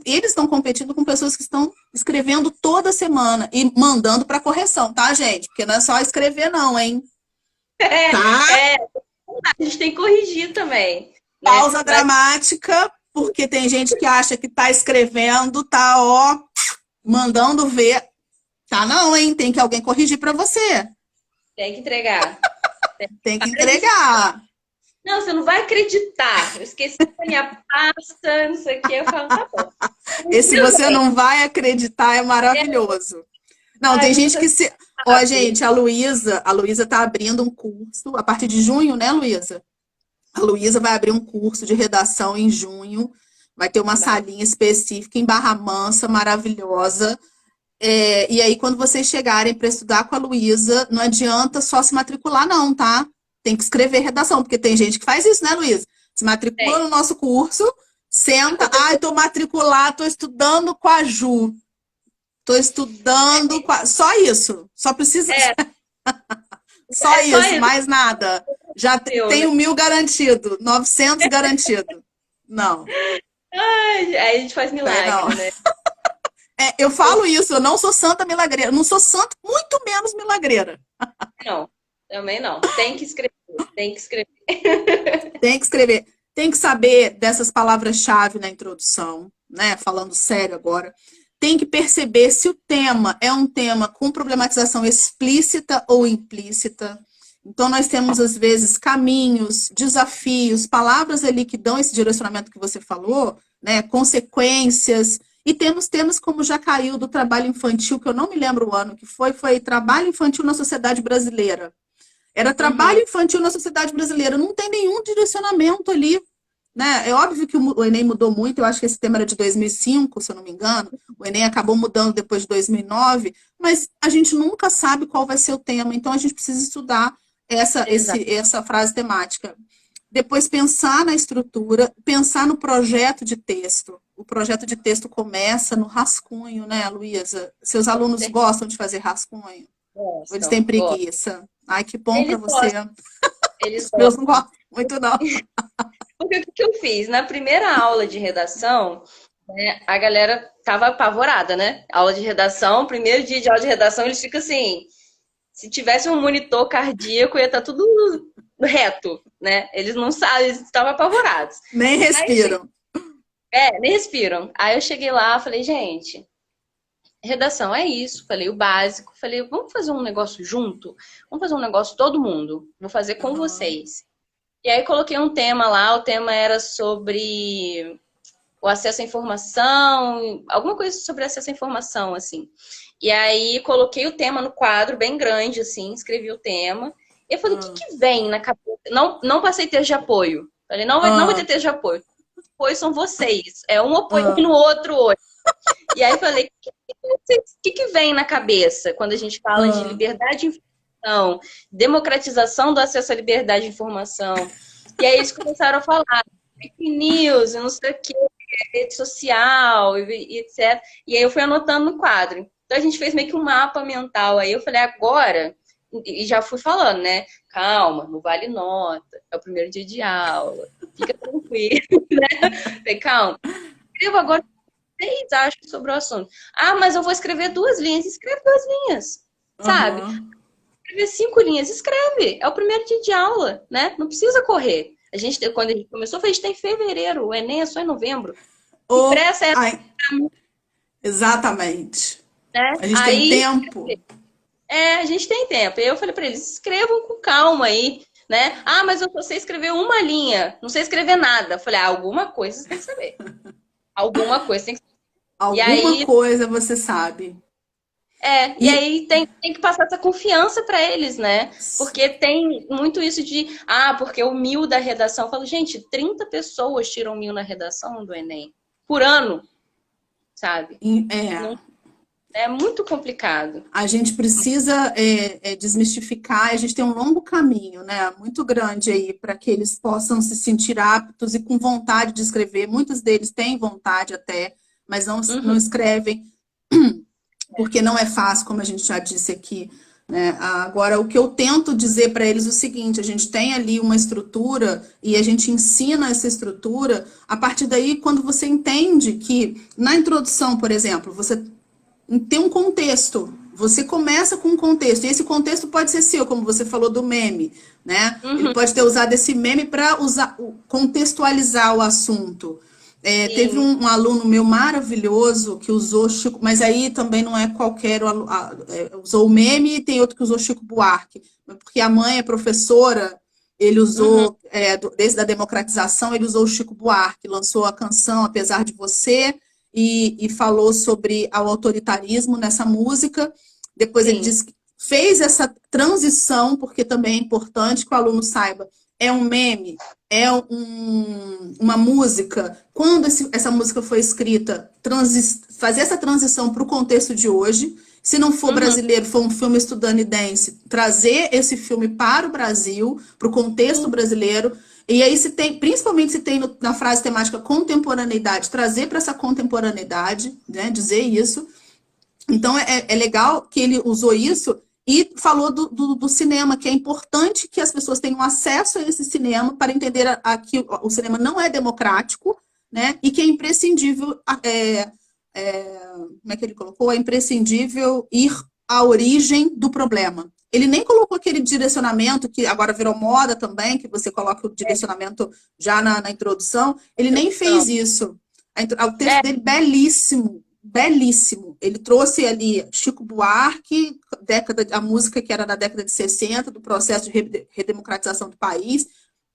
eles estão competindo com pessoas que estão escrevendo toda semana e mandando para correção, tá, gente? Porque não é só escrever, não, hein? A gente tem que corrigir também. Pausa dramática, porque tem gente que acha que tá escrevendo, tá, ó, mandando ver. Tá, não, hein? Tem que alguém corrigir para você. Tem que entregar. Tem que entregar. Não, você não vai acreditar. Eu esqueci da minha pasta, não sei o que. Eu falo, tá bom. E se você não vai acreditar, é maravilhoso. Não, tem gente que se... Ó, gente, a Luísa tá abrindo um curso, a partir de junho, né, Luísa? A Luísa vai abrir um curso de redação em junho. Vai ter uma salinha específica em Barra Mansa, maravilhosa. E aí, quando vocês chegarem para estudar com a Luísa, não adianta só se matricular, não, tá? Tem que escrever redação, porque tem gente que faz isso, né, Luísa? Se matricula no nosso curso, senta, tô matriculado, tô estudando com a Ju. Tô estudando com a... Só isso. Só precisa... Só isso, mais nada. Já tenho 1.000 garantido, 900 garantido. Não. Aí a gente faz milagre, né? Eu falo isso, eu não sou santa milagreira. Não sou santa, muito menos milagreira. Não, também não. Tem que escrever, tem que escrever. Tem que escrever. Tem que saber dessas palavras-chave na introdução, né? Falando sério agora. Tem que perceber se o tema é um tema com problematização explícita ou implícita. Então, nós temos, às vezes, caminhos, desafios, palavras ali que dão esse direcionamento que você falou, né? Consequências. E temos temas como já caiu do trabalho infantil, que eu não me lembro o ano que foi trabalho infantil na sociedade brasileira. Era trabalho infantil na sociedade brasileira. Não tem nenhum direcionamento ali. Né? É óbvio que o Enem mudou muito, eu acho que esse tema era de 2005, se eu não me engano, o Enem acabou mudando depois de 2009, mas a gente nunca sabe qual vai ser o tema, então a gente precisa estudar essa frase temática. Depois pensar na estrutura, pensar no projeto de texto. O projeto de texto começa no rascunho, né, Luísa? Seus alunos gostam de fazer rascunho? Ou eles têm preguiça? Ai, que bom para você. Eles Meus não gostam muito, não. Porque o que eu fiz? Na primeira aula de redação, né, a galera tava apavorada, né? Aula de redação, primeiro dia de aula de redação, eles ficam assim, se tivesse um monitor cardíaco, ia estar tudo reto, né? Eles não sabem, eles estavam apavorados. Nem respiram. Nem respiram. Aí eu cheguei lá, falei, gente, redação é isso, falei o básico, falei, vamos fazer um negócio junto? Vamos fazer um negócio todo mundo, vou fazer com vocês. E aí coloquei um tema lá, o tema era sobre o acesso à informação, alguma coisa sobre acesso à informação, assim. E aí coloquei o tema no quadro, bem grande, assim, escrevi o tema. E eu falei, o que vem na cabeça? Não passei texto de apoio. Falei, não vai ter texto de apoio. Os apoios são vocês. É um apoio no outro olho. E aí falei, o que vem na cabeça quando a gente fala de liberdade de informação, democratização do acesso à liberdade de informação? E aí eles começaram a falar fake news, não sei o que, rede social, e etc. E aí eu fui anotando no quadro. Então a gente fez meio que um mapa mental. Aí eu falei, agora, e já fui falando, né? Calma, não vale nota, é o primeiro dia de aula, fica tranquilo, né? Falei, calma, escreva agora o que vocês acham sobre o assunto. Ah, mas eu vou escrever 2 linhas. Escreve 2 linhas, sabe? Escrever 5 linhas, escreve. É o primeiro dia de aula, né? Não precisa correr. Quando a gente começou, a gente tem em fevereiro, o Enem é só em novembro. Pressa Exatamente. Né? A gente tem tempo. A gente tem tempo. E eu falei para eles, escrevam com calma aí, né? Ah, mas eu sei escrever 1 linha, não sei escrever nada. Eu falei, alguma coisa você tem que saber. Alguma coisa tem que saber. Alguma coisa você sabe. E aí tem que passar essa confiança para eles, né? Porque tem muito isso de, porque o 1000 da redação. Eu falo, gente, 30 pessoas tiram 1000 na redação do Enem por ano. sabe? É. É muito complicado. A gente precisa desmistificar, a gente tem um longo caminho, né? Muito grande aí para que eles possam se sentir aptos e com vontade de escrever. Muitos deles têm vontade até, mas não escrevem, porque não é fácil, como a gente já disse aqui, né? Agora, o que eu tento dizer para eles é o seguinte: a gente tem ali uma estrutura e a gente ensina essa estrutura. A partir daí, quando você entende que, na introdução, por exemplo, você tem um contexto. Você começa com um contexto. E esse contexto pode ser seu, como você falou do meme, né? Ele pode ter usado esse meme para contextualizar o assunto. Teve um aluno meu maravilhoso que usou Chico, mas aí também não é qualquer usou o meme, e tem outro que usou Chico Buarque, porque a mãe é professora. Ele usou, desde a democratização, ele usou o Chico Buarque, lançou a canção Apesar de Você, e falou sobre o autoritarismo nessa música. Depois ele disse que fez essa transição, porque também é importante que o aluno saiba, é um meme, é uma música. Quando essa música foi escrita, fazer essa transição para o contexto de hoje. Se não for brasileiro, for um filme estadunidense, trazer esse filme para o Brasil, para o contexto brasileiro. E aí, principalmente se tem na frase temática contemporaneidade, trazer para essa contemporaneidade, né, dizer isso. Então, é legal que ele usou isso e falou do cinema, que é importante que as pessoas tenham acesso a esse cinema para entender que o cinema não é democrático, né, e que é imprescindível, como é que ele colocou? É imprescindível ir à origem do problema. Ele nem colocou aquele direcionamento, que agora virou moda também, que você coloca o direcionamento já na introdução. Ele nem fez isso. O texto dele, belíssimo, belíssimo. Ele trouxe ali Chico Buarque, a música que era da década de 60, do processo de redemocratização do país.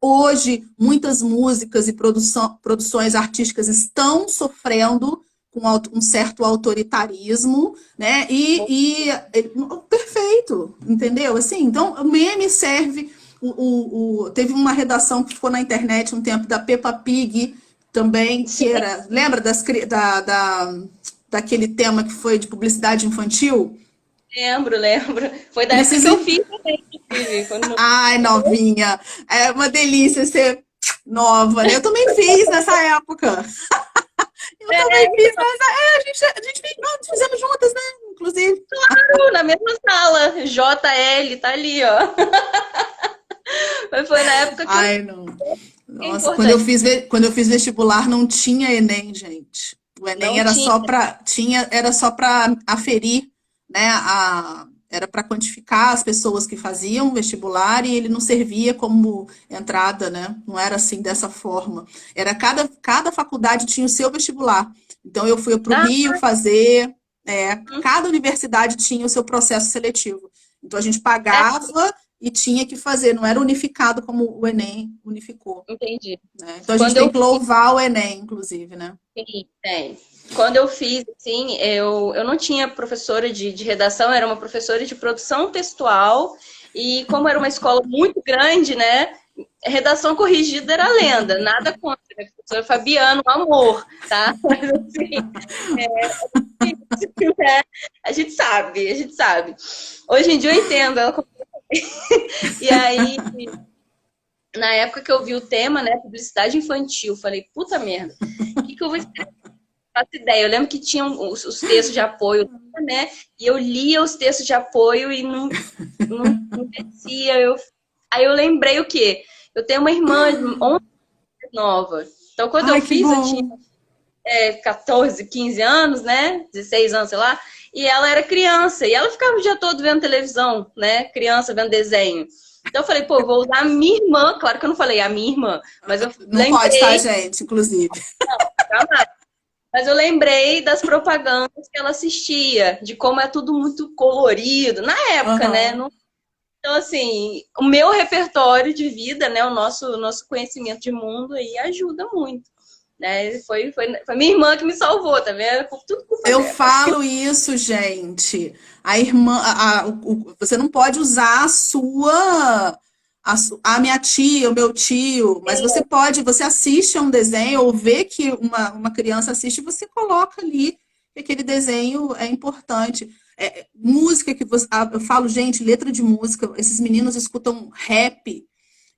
Hoje, muitas músicas e produções artísticas estão sofrendo com um certo autoritarismo, né? Perfeito, entendeu? Assim, então, o meme serve. Teve uma redação que ficou na internet um tempo da Peppa Pig também, que era. Lembra daquele tema que foi de publicidade infantil? Lembro. Foi da época que eu fiz também. Ai, novinha. É uma delícia ser nova, né? Eu também fiz nessa época. Eu também fiz, mas a gente fizemos juntas, né? Inclusive. Claro, na mesma sala. JL, tá ali, ó. Mas foi na época que. Ai, não. Nossa, quando eu fiz vestibular, não tinha Enem, gente. O Enem era só para aferir, né? Era para quantificar as pessoas que faziam vestibular e ele não servia como entrada, né? Não era assim, dessa forma. Era cada faculdade tinha o seu vestibular. Então, eu fui para o Rio fazer. Cada universidade tinha o seu processo seletivo. Então, a gente pagava e tinha que fazer. Não era unificado como o Enem unificou. Entendi. Né? Então, a gente tem que louvar o Enem, inclusive, né? Sim, tem. Quando eu fiz, assim, eu não tinha professora de redação, era uma professora de produção textual, e como era uma escola muito grande, né, redação corrigida era lenda, nada contra, né, professora Fabiano, um amor, tá? Mas, assim, a gente sabe. Hoje em dia eu entendo ela. E aí, na época que eu vi o tema, né, publicidade infantil, falei, puta merda, o que eu vou escrever? Não faço ideia. Eu lembro que tinham os textos de apoio, né? E eu lia os textos de apoio e não descia. Aí eu lembrei o quê? Eu tenho uma irmã 11 anos nova. Então, quando eu fiz, eu tinha 14, 15 anos, né? 16 anos, sei lá. E ela era criança. E ela ficava o dia todo vendo televisão, né? Criança vendo desenho. Então eu falei, pô, vou usar a minha irmã. Claro que eu não falei a minha irmã, mas eu lembrei... Não pode, tá, gente? Inclusive. Não, jamais. Mas eu lembrei das propagandas que ela assistia, de como é tudo muito colorido, na época, né? Então, assim, o meu repertório de vida, né? O nosso conhecimento de mundo aí ajuda muito. Né? Foi minha irmã que me salvou, tá vendo? Tudo por eu falo isso, gente. A irmã, você não pode usar a minha tia, o meu tio, mas você assiste a um desenho ou vê que uma criança assiste, você coloca ali que aquele desenho é importante. Música que você... eu falo, gente, letra de música, esses meninos escutam rap,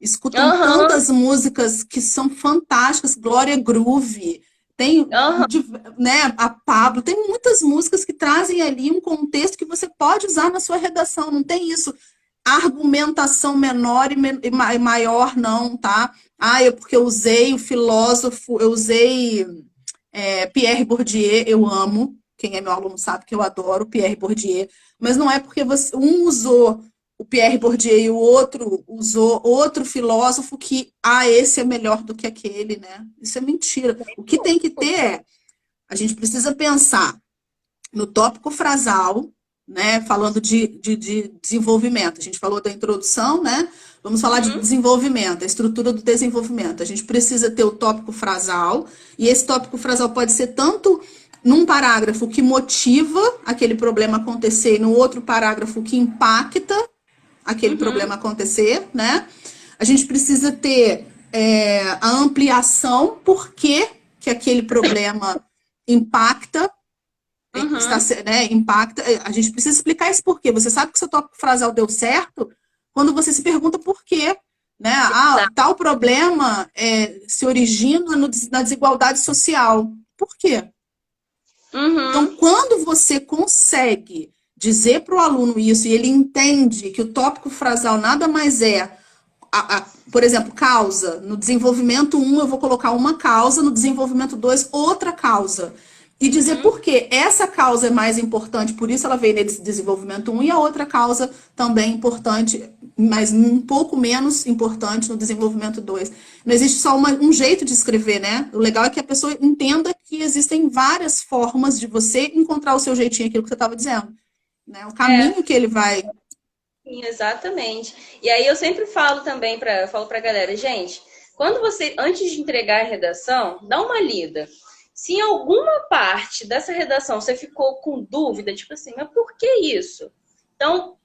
escutam tantas músicas que são fantásticas, Glória Groove, tem, né, a Pablo, tem muitas músicas que trazem ali um contexto que você pode usar na sua redação, não tem isso, argumentação menor e maior não, tá? Porque eu usei o filósofo, eu usei Pierre Bourdieu, eu amo, quem é meu aluno sabe que eu adoro Pierre Bourdieu, mas não é porque um usou o Pierre Bourdieu e o outro usou outro filósofo que, esse é melhor do que aquele, né? Isso é mentira. O que tem que ter a gente precisa pensar no tópico frasal, né? Falando de desenvolvimento. A gente falou da introdução, né? Vamos falar de desenvolvimento, a estrutura do desenvolvimento. A gente precisa ter o tópico frasal, e esse tópico frasal pode ser tanto num parágrafo que motiva aquele problema acontecer, e no outro parágrafo que impacta aquele problema acontecer, né? A gente precisa ter a ampliação, por que aquele problema impacta, impacta. A gente precisa explicar esse porquê. Você sabe que seu tópico frasal deu certo quando você se pergunta por quê, né? Tal problema se origina na desigualdade social. Por quê? Então, quando você consegue dizer para o aluno isso, e ele entende que o tópico frasal nada mais por exemplo, causa. No desenvolvimento 1, eu vou colocar uma causa, no desenvolvimento 2, outra causa. E dizer por que essa causa é mais importante, por isso ela veio nesse desenvolvimento 1, e a outra causa também importante, mas um pouco menos importante no desenvolvimento 2. Não existe só um jeito de escrever, né? O legal é que a pessoa entenda que existem várias formas de você encontrar o seu jeitinho, aquilo que você estava dizendo. Né? O caminho que ele vai... Sim, exatamente. E aí eu sempre falo também pra galera, gente, quando você, antes de entregar a redação, dá uma lida. Se em alguma parte dessa redação você ficou com dúvida, tipo assim, mas por que isso? Então,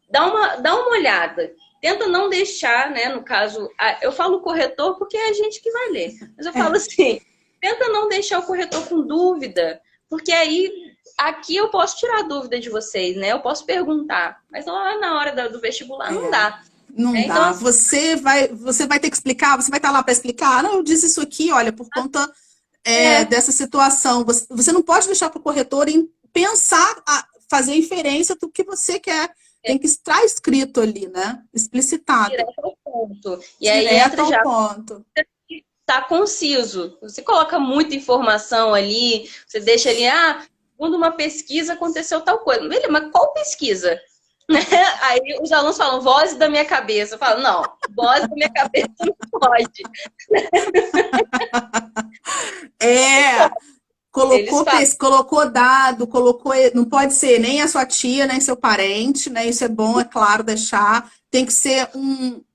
dá uma olhada. Tenta não deixar, né, no caso, eu falo corretor porque é a gente que vai ler. Mas eu falo assim, tenta não deixar o corretor com dúvida, porque aí, aqui eu posso tirar a dúvida de vocês, né? Eu posso perguntar, mas lá na hora do vestibular não dá. Não dá. Então, você vai ter que explicar, você vai estar lá para explicar, não, eu disse isso aqui, olha, por conta... dessa situação. Você não pode deixar para o corretor pensar, fazer inferência do que você quer. Tem que estar escrito ali, né? Explicitado. Direto ao ponto. E aí entra já ponto. Tá conciso. Você coloca muita informação ali, você deixa ali, segundo uma pesquisa aconteceu tal coisa. Beleza, mas qual pesquisa? Aí os alunos falam, voz da minha cabeça. Eu falo, não, voz da minha cabeça não pode. Colocou dado, não pode ser nem a sua tia, nem seu parente, né? Isso é bom, é claro, deixar. Tem que ser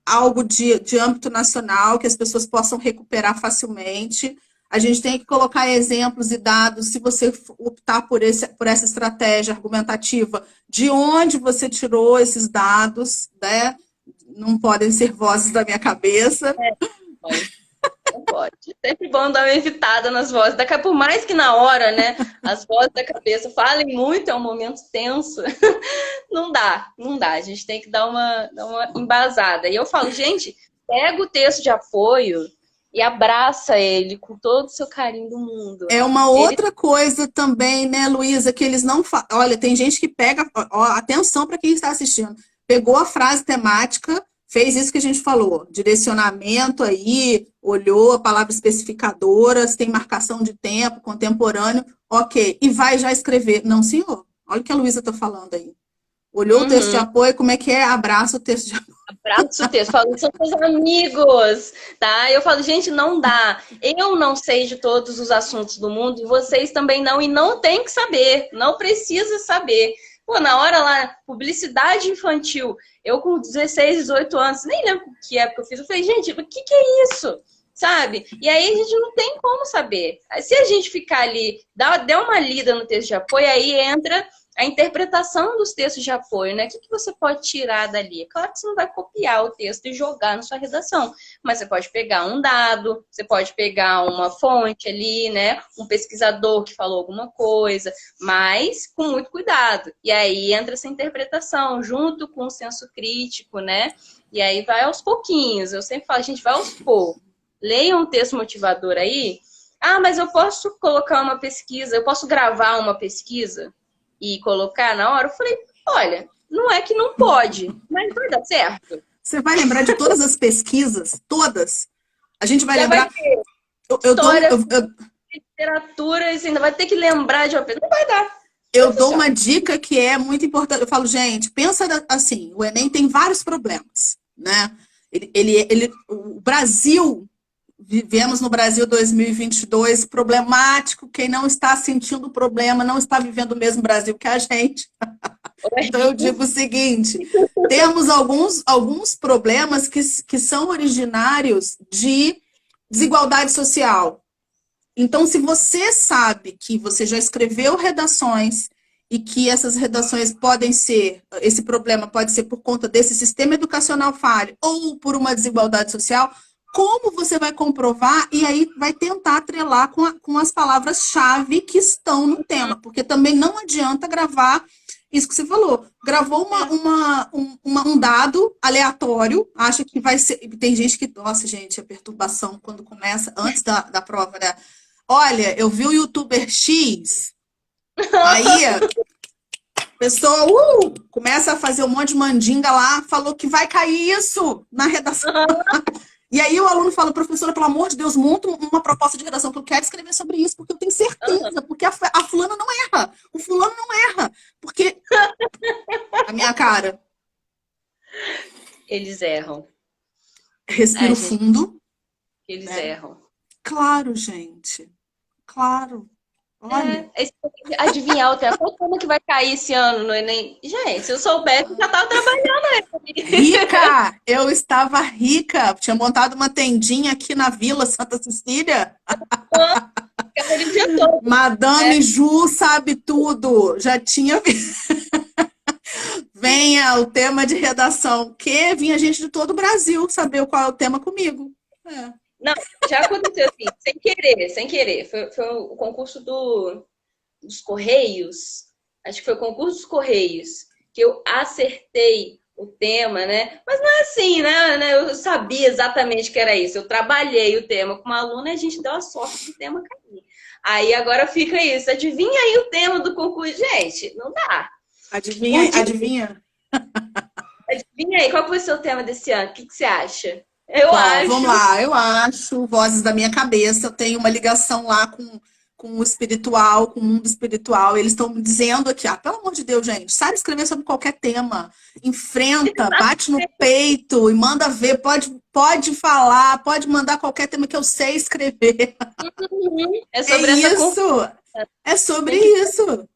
algo de âmbito nacional, que as pessoas possam recuperar facilmente. A gente tem que colocar exemplos e dados, se você optar por essa estratégia argumentativa, de onde você tirou esses dados, né? Não podem ser vozes da minha cabeça. Não pode. Sempre bom dar uma evitada nas vozes. Por mais que na hora, né, as vozes da cabeça falem muito, é um momento tenso. Não dá. A gente tem que dar uma embasada. E eu falo, gente, pega o texto de apoio e abraça ele com todo o seu carinho do mundo. É uma outra coisa também, né, Luísa, que eles não falam. Olha, tem gente que pega, atenção para quem está assistindo, pegou a frase temática, fez isso que a gente falou, direcionamento aí, olhou a palavra especificadora, se tem marcação de tempo, contemporâneo, ok, e vai já escrever. Não, senhor, olha o que a Luísa está falando aí. Olhou o texto de apoio, como é que é? Abraça o texto de apoio. Abraço o texto, falo, são seus amigos, tá? Eu falo, gente, não dá. Eu não sei de todos os assuntos do mundo, e vocês também não, e não tem que saber, não precisa saber. Pô, na hora lá, publicidade infantil, eu com 16, 18 anos, nem lembro que época eu fiz, eu falei, gente, o que é isso? Sabe? E aí a gente não tem como saber. Se a gente ficar ali, der uma lida no texto de apoio, aí entra a interpretação dos textos de apoio, né? O que você pode tirar dali? É claro que você não vai copiar o texto e jogar na sua redação, mas você pode pegar um dado, você pode pegar uma fonte ali, né? Um pesquisador que falou alguma coisa, mas com muito cuidado. E aí entra essa interpretação junto com o senso crítico, né? E aí vai aos pouquinhos. Eu sempre falo, gente, vai aos poucos. Leiam um texto motivador aí. Ah, mas eu posso colocar uma pesquisa, eu posso gravar uma pesquisa e colocar na hora? Eu falei, olha, não é que não pode, mas vai dar certo. Você vai lembrar de todas as pesquisas, todas. A gente vai lembrar. Literatura, você ainda vai ter que lembrar de uma pesquisa. Não vai dar. Eu dou uma dica que é muito importante. Eu falo, gente, pensa assim, o Enem tem vários problemas, né? O Brasil, vivemos no Brasil 2022 problemático. Quem não está sentindo o problema não está vivendo o mesmo Brasil que a gente. Então eu digo o seguinte, temos alguns problemas que são originários de desigualdade social. Então, se você sabe que você já escreveu redações e que essas redações podem ser, esse problema pode ser por conta desse sistema educacional falho ou por uma desigualdade social, como você vai comprovar e aí vai tentar atrelar com as palavras-chave que estão no tema, porque também não adianta gravar isso que você falou. Gravou um dado aleatório, acha que vai ser... Tem gente que... Nossa, gente, a perturbação quando começa, antes da prova, né? Olha, eu vi o youtuber X, aí a pessoa começa a fazer um monte de mandinga lá, falou que vai cair isso na redação. E aí o aluno fala, professora, pelo amor de Deus, monta uma proposta de redação que eu quero escrever sobre isso, porque eu tenho certeza, porque a fulana não erra, o fulano não erra, porque a minha cara. Eles erram. Respiro fundo. Eles erram. Claro, gente. Claro. Olha. Adivinhar o tema. Qual tema que vai cair esse ano no Enem? Gente, se eu soubesse, já estava trabalhando aí. Rica! Eu estava rica. Tinha montado uma tendinha aqui na Vila Santa Cecília. Madame Ju sabe tudo. Já tinha visto. Venha o tema de redação. Que vinha gente de todo o Brasil saber qual é o tema comigo. Não, já aconteceu assim, sem querer. Foi o concurso dos Correios. Acho que foi o concurso dos Correios. Que eu acertei o tema, né? Mas não é assim, né? Eu sabia exatamente que era isso. Eu trabalhei o tema com uma aluna e a gente deu a sorte do tema cair. Aí agora fica isso. Adivinha aí o tema do concurso. Gente, não dá. Adivinha. Adivinha aí, qual vai ser o tema desse ano? O que você acha? Eu acho. Vamos lá, eu acho, vozes da minha cabeça, eu tenho uma ligação lá com o espiritual, com o mundo espiritual. Eles estão me dizendo aqui, pelo amor de Deus, gente, sabe escrever sobre qualquer tema, enfrenta, bate no peito e manda ver, pode falar, pode mandar qualquer tema que eu sei escrever. É sobre isso. É sobre isso.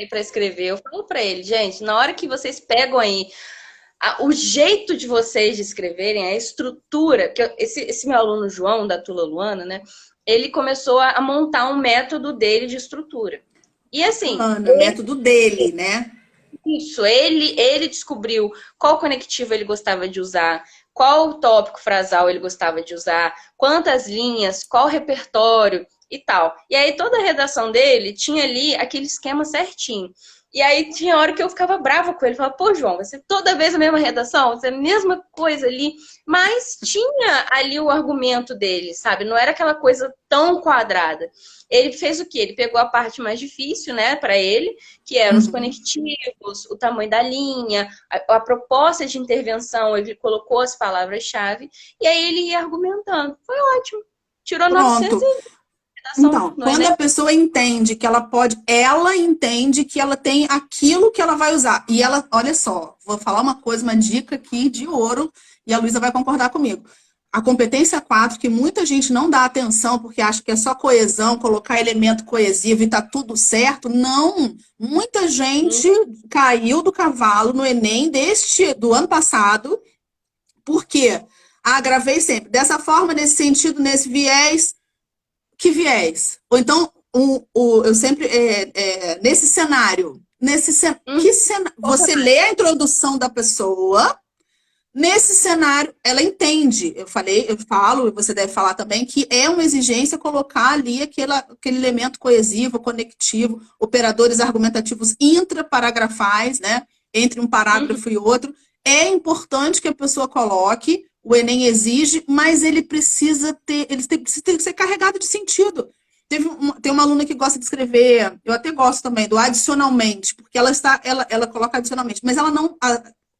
Para escrever, eu falo para ele, gente, na hora que vocês pegam aí o jeito de vocês de escreverem, a estrutura, que esse meu aluno João, da Tula Luana, né? Ele começou a montar um método dele de estrutura. E assim... o método dele, né? Isso, ele descobriu qual conectivo ele gostava de usar, qual tópico frasal ele gostava de usar, quantas linhas, qual repertório e tal. E aí toda a redação dele tinha ali aquele esquema certinho. E aí tinha hora que eu ficava brava com ele. Falava, pô, João, vai ser toda vez a mesma redação? Vai ser a mesma coisa ali. Mas tinha ali o argumento dele, sabe? Não era aquela coisa tão quadrada. Ele fez o quê? Ele pegou a parte mais difícil, né, para ele, que eram os conectivos, o tamanho da linha, a proposta de intervenção, ele colocou as palavras-chave, e aí ele ia argumentando. Foi ótimo. Tirou 900 Então, quando a pessoa entende que ela entende que ela tem aquilo que ela vai usar. E ela, olha só, vou falar uma dica aqui de ouro, e a Luísa vai concordar comigo. A competência 4, que muita gente não dá atenção porque acha que é só coesão, colocar elemento coesivo e tá tudo certo. Não! Muita gente caiu do cavalo no Enem do ano passado. Por quê? Gravei sempre. Dessa forma, nesse sentido, nesse viés. Que viés? Ou então, eu sempre, nesse cenário, Você lê a introdução da pessoa, nesse cenário, ela entende. Eu falo, e você deve falar também, que é uma exigência colocar ali aquele elemento coesivo, conectivo, operadores argumentativos intraparagrafais, né? Entre um parágrafo e outro. É importante que a pessoa coloque, o Enem exige, mas ele precisa ser carregado de sentido. Tem uma aluna que gosta de escrever, eu até gosto também, do adicionalmente, porque ela coloca adicionalmente, mas ela não...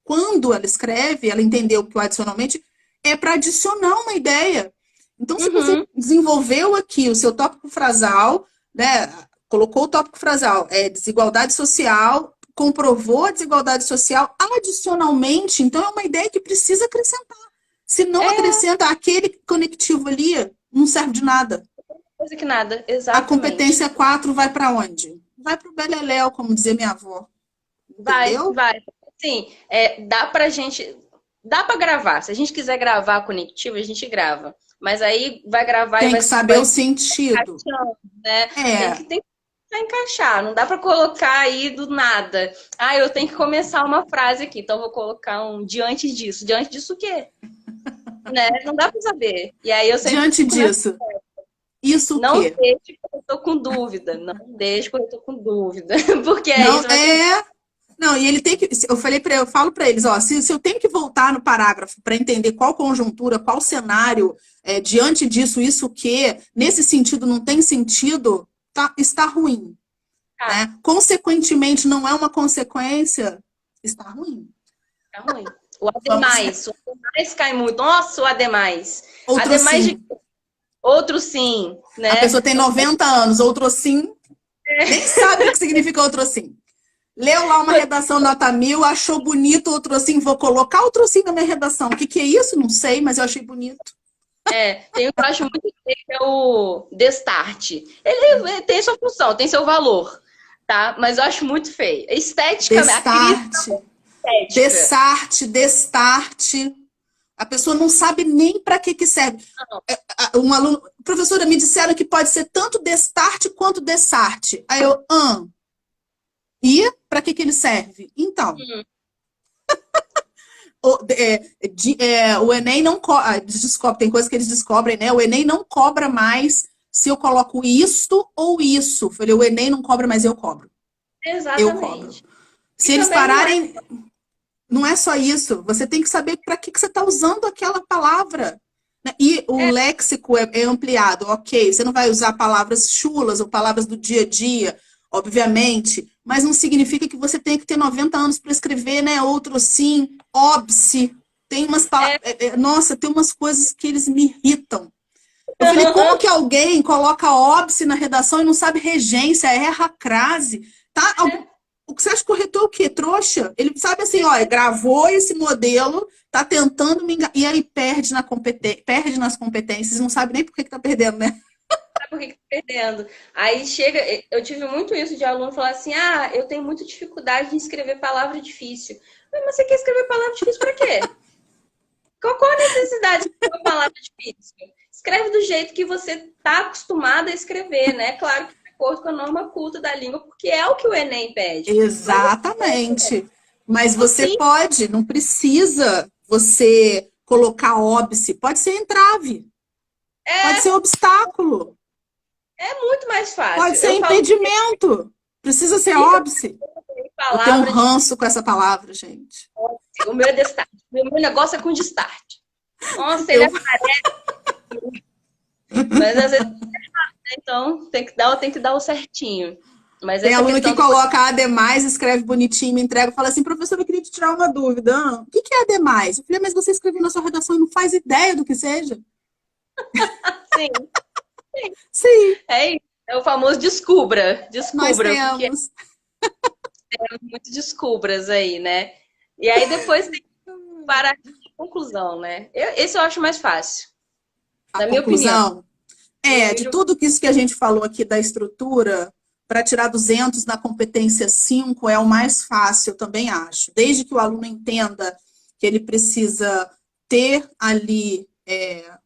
Quando ela escreve, ela entendeu que o adicionalmente é para adicionar uma ideia. Então, se você desenvolveu aqui o seu tópico frasal, né, colocou o tópico frasal, desigualdade social, comprovou a desigualdade social, adicionalmente, então é uma ideia que precisa acrescentar. Se não acrescenta, aquele conectivo ali não serve de nada. Coisa que nada, exatamente. A competência 4 vai para onde? Vai para o beleléu, como dizia minha avó. Entendeu? Vai. Sim, dá pra gravar. Se a gente quiser gravar conectivo, a gente grava. Mas aí vai gravar tem e vai... que saber o sentido. Né? Tem que encaixar. Não dá pra colocar aí do nada. Eu tenho que começar uma frase aqui, então eu vou colocar um diante disso. Diante disso o quê? Né? Não dá pra saber. E aí eu sempre diante disso. Isso o não quê? deixe quando eu tô com dúvida. Não deixe quando eu tô com dúvida. Porque não, isso vai Não, e ele tem que. Eu falo para eles, ó, se eu tenho que voltar no parágrafo para entender qual conjuntura, qual cenário, diante disso, isso o quê, nesse sentido não tem sentido, está ruim. Né? Consequentemente, não é uma consequência, está ruim. Está ruim. O ademais cai muito. Nossa, o ademais. Outro sim. Outro sim, né? A pessoa tem 90 anos, outro sim, nem sabe o que significa outro sim. Leu lá uma redação nota 1000, achou bonito outro assim, vou colocar outro assim na minha redação. O que é isso? Não sei, mas eu achei bonito. Tem o que eu acho muito feio, que é o destarte. Ele tem sua função, tem seu valor, tá? Mas eu acho muito feio. Destarte. Destarte. A pessoa não sabe nem para que serve. Um aluno, professora, me disseram que pode ser tanto destarte quanto dessarte. Aí eu, E para que ele serve? Então, o Enem não descobre, tem coisas que eles descobrem, né? O Enem não cobra mais se eu coloco isto ou isso. Falei, o Enem não cobra, mas eu cobro. Exatamente. Eu cobro. Se eles pararem, não é só isso. Você tem que saber para que você está usando aquela palavra. E o léxico é ampliado, ok. Você não vai usar palavras chulas ou palavras do dia a dia, obviamente, mas não significa que você tem que ter 90 anos para escrever, né? Outro sim, óbice. Tem umas palavras. Nossa, tem umas coisas que eles me irritam. Eu falei, como que alguém coloca óbice na redação e não sabe regência, erra a crase? Tá? O que você acha corretor é o quê? Trouxa? Ele sabe assim, ó, gravou esse modelo, tá tentando me enganar. E aí perde nas competências, não sabe nem por que tá perdendo, né? Por que tá perdendo? Aí chega, eu tive muito isso de aluno falar assim, eu tenho muita dificuldade em escrever palavra difícil. Mas você quer escrever palavra difícil pra quê? Qual a necessidade de escrever palavra difícil? Escreve do jeito que você tá acostumado a escrever, né? Claro que de acordo com a norma culta da língua, porque é o que o Enem pede. Exatamente. Mas você pode, não precisa você colocar óbice, pode ser entrave. Pode ser obstáculo. É muito mais fácil. Pode ser impedimento. Precisa ser óbice. Eu tenho um ranço com essa palavra, gente. O meu é destarte. O meu negócio é com destarte. Nossa, ele aparece. Mas às vezes então tem que dar o certinho. Mas tem aluno que coloca ademais, escreve bonitinho, me entrega e fala assim, professor, eu queria te tirar uma dúvida. O que é ademais? Eu falei, mas você escreveu na sua redação e não faz ideia do que seja? Sim. Sim. É o famoso descubra. Nós temos. Temos muitos descubras aí, né? E aí depois tem que parar de conclusão, né? Esse eu acho mais fácil. Na minha opinião. De tudo isso que a gente falou aqui da estrutura, para tirar 200 na competência 5 é o mais fácil, eu também acho. Desde que o aluno entenda que ele precisa ter ali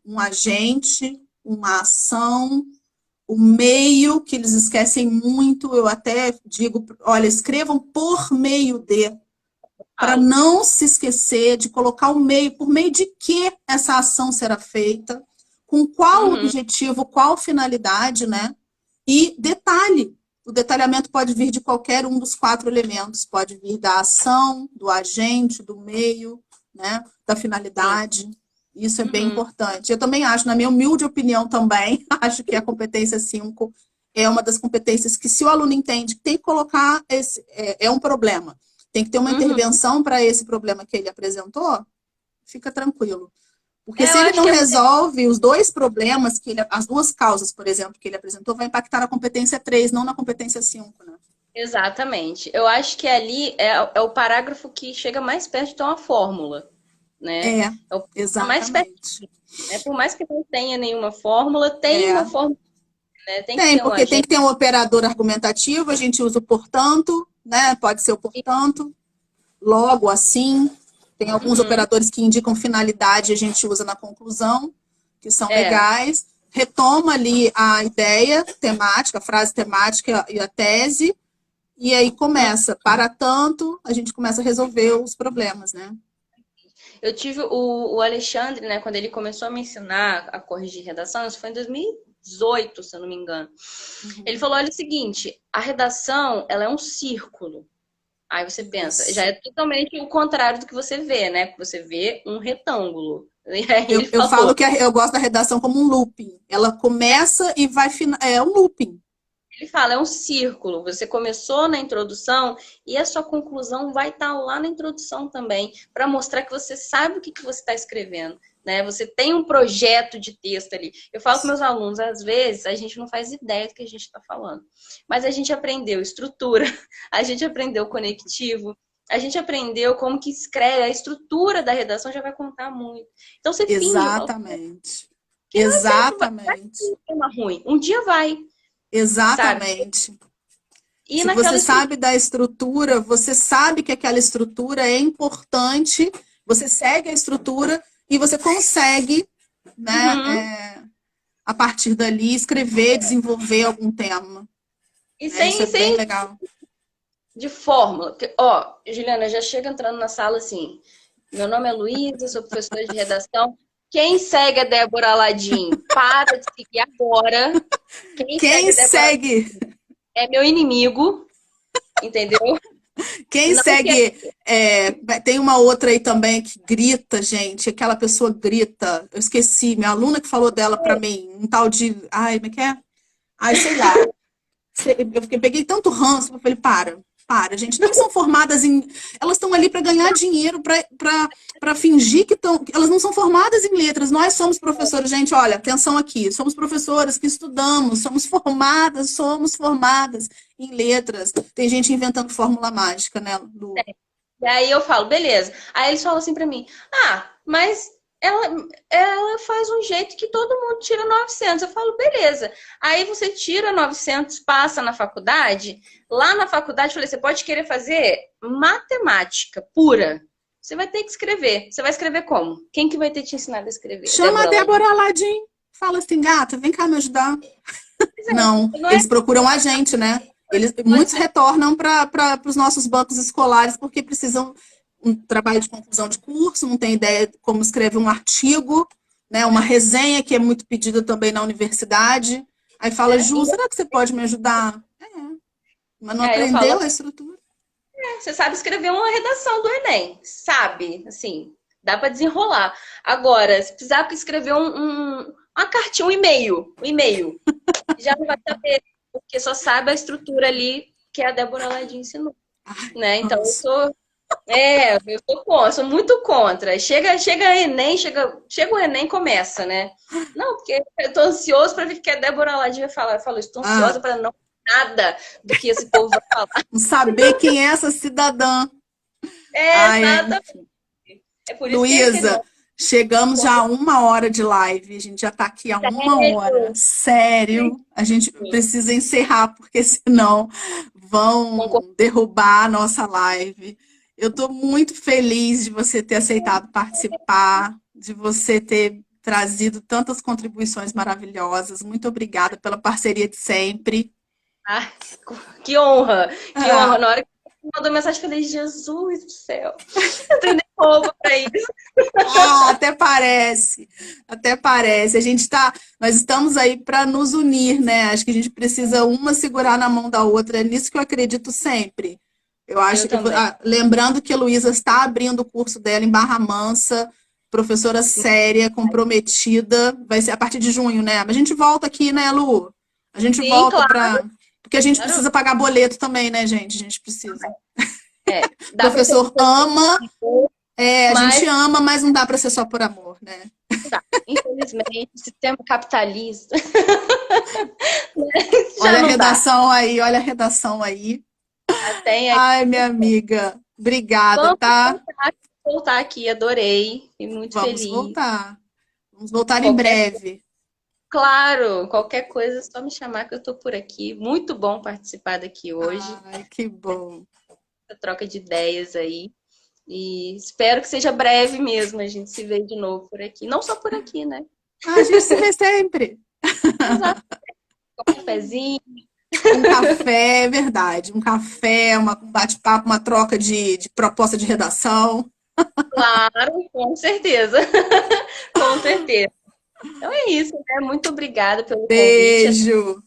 um agente, uma ação, O meio, que eles esquecem muito, eu até digo, olha, escrevam por meio de, para não se esquecer de colocar o meio, por meio de que essa ação será feita, com qual objetivo, qual finalidade, né? E detalhe, o detalhamento pode vir de qualquer um dos 4 elementos, pode vir da ação, do agente, do meio, né? Da finalidade. Isso é bem importante. Eu também acho, na minha humilde opinião também, acho que a competência 5 é uma das competências que, se o aluno entende que tem que colocar, é um problema, tem que ter uma intervenção para esse problema que ele apresentou, fica tranquilo. Porque se ele não resolve os 2 problemas, as 2 causas, por exemplo, que ele apresentou, vai impactar na competência 3, não na competência 5, né? Exatamente. Eu acho que ali é o parágrafo que chega mais perto de ter uma fórmula, né? Exatamente. Mais perto, né? Por mais que não tenha nenhuma fórmula, tem uma fórmula. Né? Porque tem que ter um operador argumentativo, a gente usa o portanto, né? Pode ser o portanto, logo, assim. Tem alguns operadores que indicam finalidade, a gente usa na conclusão, que são legais. Retoma ali a ideia temática, a frase temática e a tese, e aí começa. Para tanto, a gente começa a resolver os problemas, né? Eu tive o Alexandre, né, quando ele começou a me ensinar a corrigir redação, isso foi em 2018, se eu não me engano. Ele falou, olha o seguinte, a redação, ela é um círculo. Aí você pensa, já é totalmente o contrário do que você vê, né? Porque você vê um retângulo. Eu falo que eu gosto da redação como um looping. Ela começa e vai... É um looping. Ele fala, é um círculo. Você começou na introdução e a sua conclusão vai estar lá na introdução também, para mostrar que você sabe o que você está escrevendo. Né? Você tem um projeto de texto ali. Eu falo com meus alunos, às vezes a gente não faz ideia do que a gente está falando. Mas a gente aprendeu estrutura, a gente aprendeu conectivo, a gente aprendeu como que escreve, a estrutura da redação já vai contar muito. Então você finge. Exatamente. Exatamente. Não é ruim. Um dia vai. Exatamente. E se você sabe da estrutura, você sabe que aquela estrutura é importante, você segue a estrutura e você consegue, né, a partir dali, escrever, desenvolver algum tema. E isso é bem legal. De fórmula. Ó, Juliana, já chega entrando na sala assim, meu nome é Luísa, sou professora de redação. Quem segue a Débora Aladim, para de seguir agora. Quem segue é meu inimigo, entendeu? Quem não segue... tem uma outra aí também que grita, gente. Aquela pessoa grita. Eu esqueci, minha aluna que falou dela pra mim. Um tal de... Ai, como é que é? Ai, sei lá. Eu peguei tanto ranço, eu falei, para, gente. Não são formadas em... Elas estão ali para ganhar dinheiro, para fingir que estão... Elas não são formadas em letras. Nós somos professores, gente, olha, atenção aqui. Somos professoras que estudamos, somos formadas em letras. Tem gente inventando fórmula mágica, né, Lu? E aí eu falo, beleza. Aí eles falam assim para mim, mas... Ela faz um jeito que todo mundo tira 900. Eu falo, beleza. Aí você tira 900, passa na faculdade. Lá na faculdade, eu falei, você pode querer fazer matemática pura. Você vai ter que escrever. Você vai escrever como? Quem que vai ter te ensinado a escrever? Chama a Débora Aladim. Fala assim, gata, vem cá me ajudar. Não, eles procuram a gente, né? Muitos retornam para os nossos bancos escolares porque precisam... um trabalho de conclusão de curso, não tem ideia de como escrever um artigo, né, uma resenha que é muito pedida também na universidade. Aí fala, Ju, será que você pode me ajudar? Mas não aprendeu a estrutura? Você sabe escrever uma redação do Enem, sabe? Assim, dá para desenrolar. Agora, se precisar escrever uma cartinha, um e-mail, já não vai saber, porque só sabe a estrutura ali que a Débora Aladim ensinou. Né? Então, eu sou muito contra. Chega o Enem começa, né? Não, porque eu tô ansioso para ver o que a Débora Aladim vai falar. Eu falo, estou ansiosa para não nada do que esse povo vai falar. Não saber quem é essa cidadã. Exatamente. É por isso Luísa, chegamos já a 1 hora de live. A gente já tá aqui há 1 hora. Sério. A gente precisa encerrar, porque senão vão derrubar a nossa live. Eu estou muito feliz de você ter aceitado participar, de você ter trazido tantas contribuições maravilhosas. Muito obrigada pela parceria de sempre. Ah, que honra! Que honra! Na hora que você mandou mensagem, eu falei, Jesus do céu, eu tenho nem roupa pra isso. Até parece, até parece. Nós estamos aí para nos unir, né? Acho que a gente precisa uma segurar na mão da outra. É nisso que eu acredito sempre. Eu acho que, lembrando que a Luísa está abrindo o curso dela em Barra Mansa, professora séria, comprometida. Vai ser a partir de junho, né? Mas a gente volta aqui, né, Lu? A gente volta para. Porque a gente precisa pagar boleto também, né, gente? A gente precisa. O professor ama. A gente ama, mas não dá para ser só por amor, né? Tá. Infelizmente, sistema capitalista. Olha a redação aí, olha a redação aí. Ai, minha amiga, obrigada, tá? Vamos voltar aqui, adorei. Fiquei muito feliz. Vamos voltar em breve. Claro, qualquer coisa é só me chamar que eu tô por aqui. Muito bom participar daqui hoje. Ai, que bom. Essa troca de ideias aí. E espero que seja breve mesmo a gente se ver de novo por aqui. Não só por aqui, né? A gente se vê sempre. Exato. Um cafezinho. Um café, é verdade. Um café, um bate-papo, uma troca de proposta de redação. Claro, com certeza. Com certeza. Então é isso, né? Muito obrigada pelo convite. Beijo.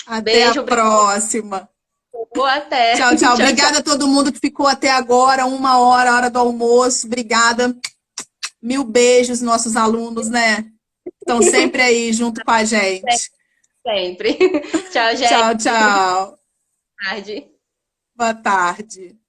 Até a próxima. Até. Tchau, tchau. Obrigada a todo mundo que ficou até agora, 1 hora, a hora do almoço. Obrigada. 1000 beijos, nossos alunos, né? Estão sempre aí junto com a gente. Sempre. Tchau, gente. Tchau, tchau. Boa tarde. Boa tarde.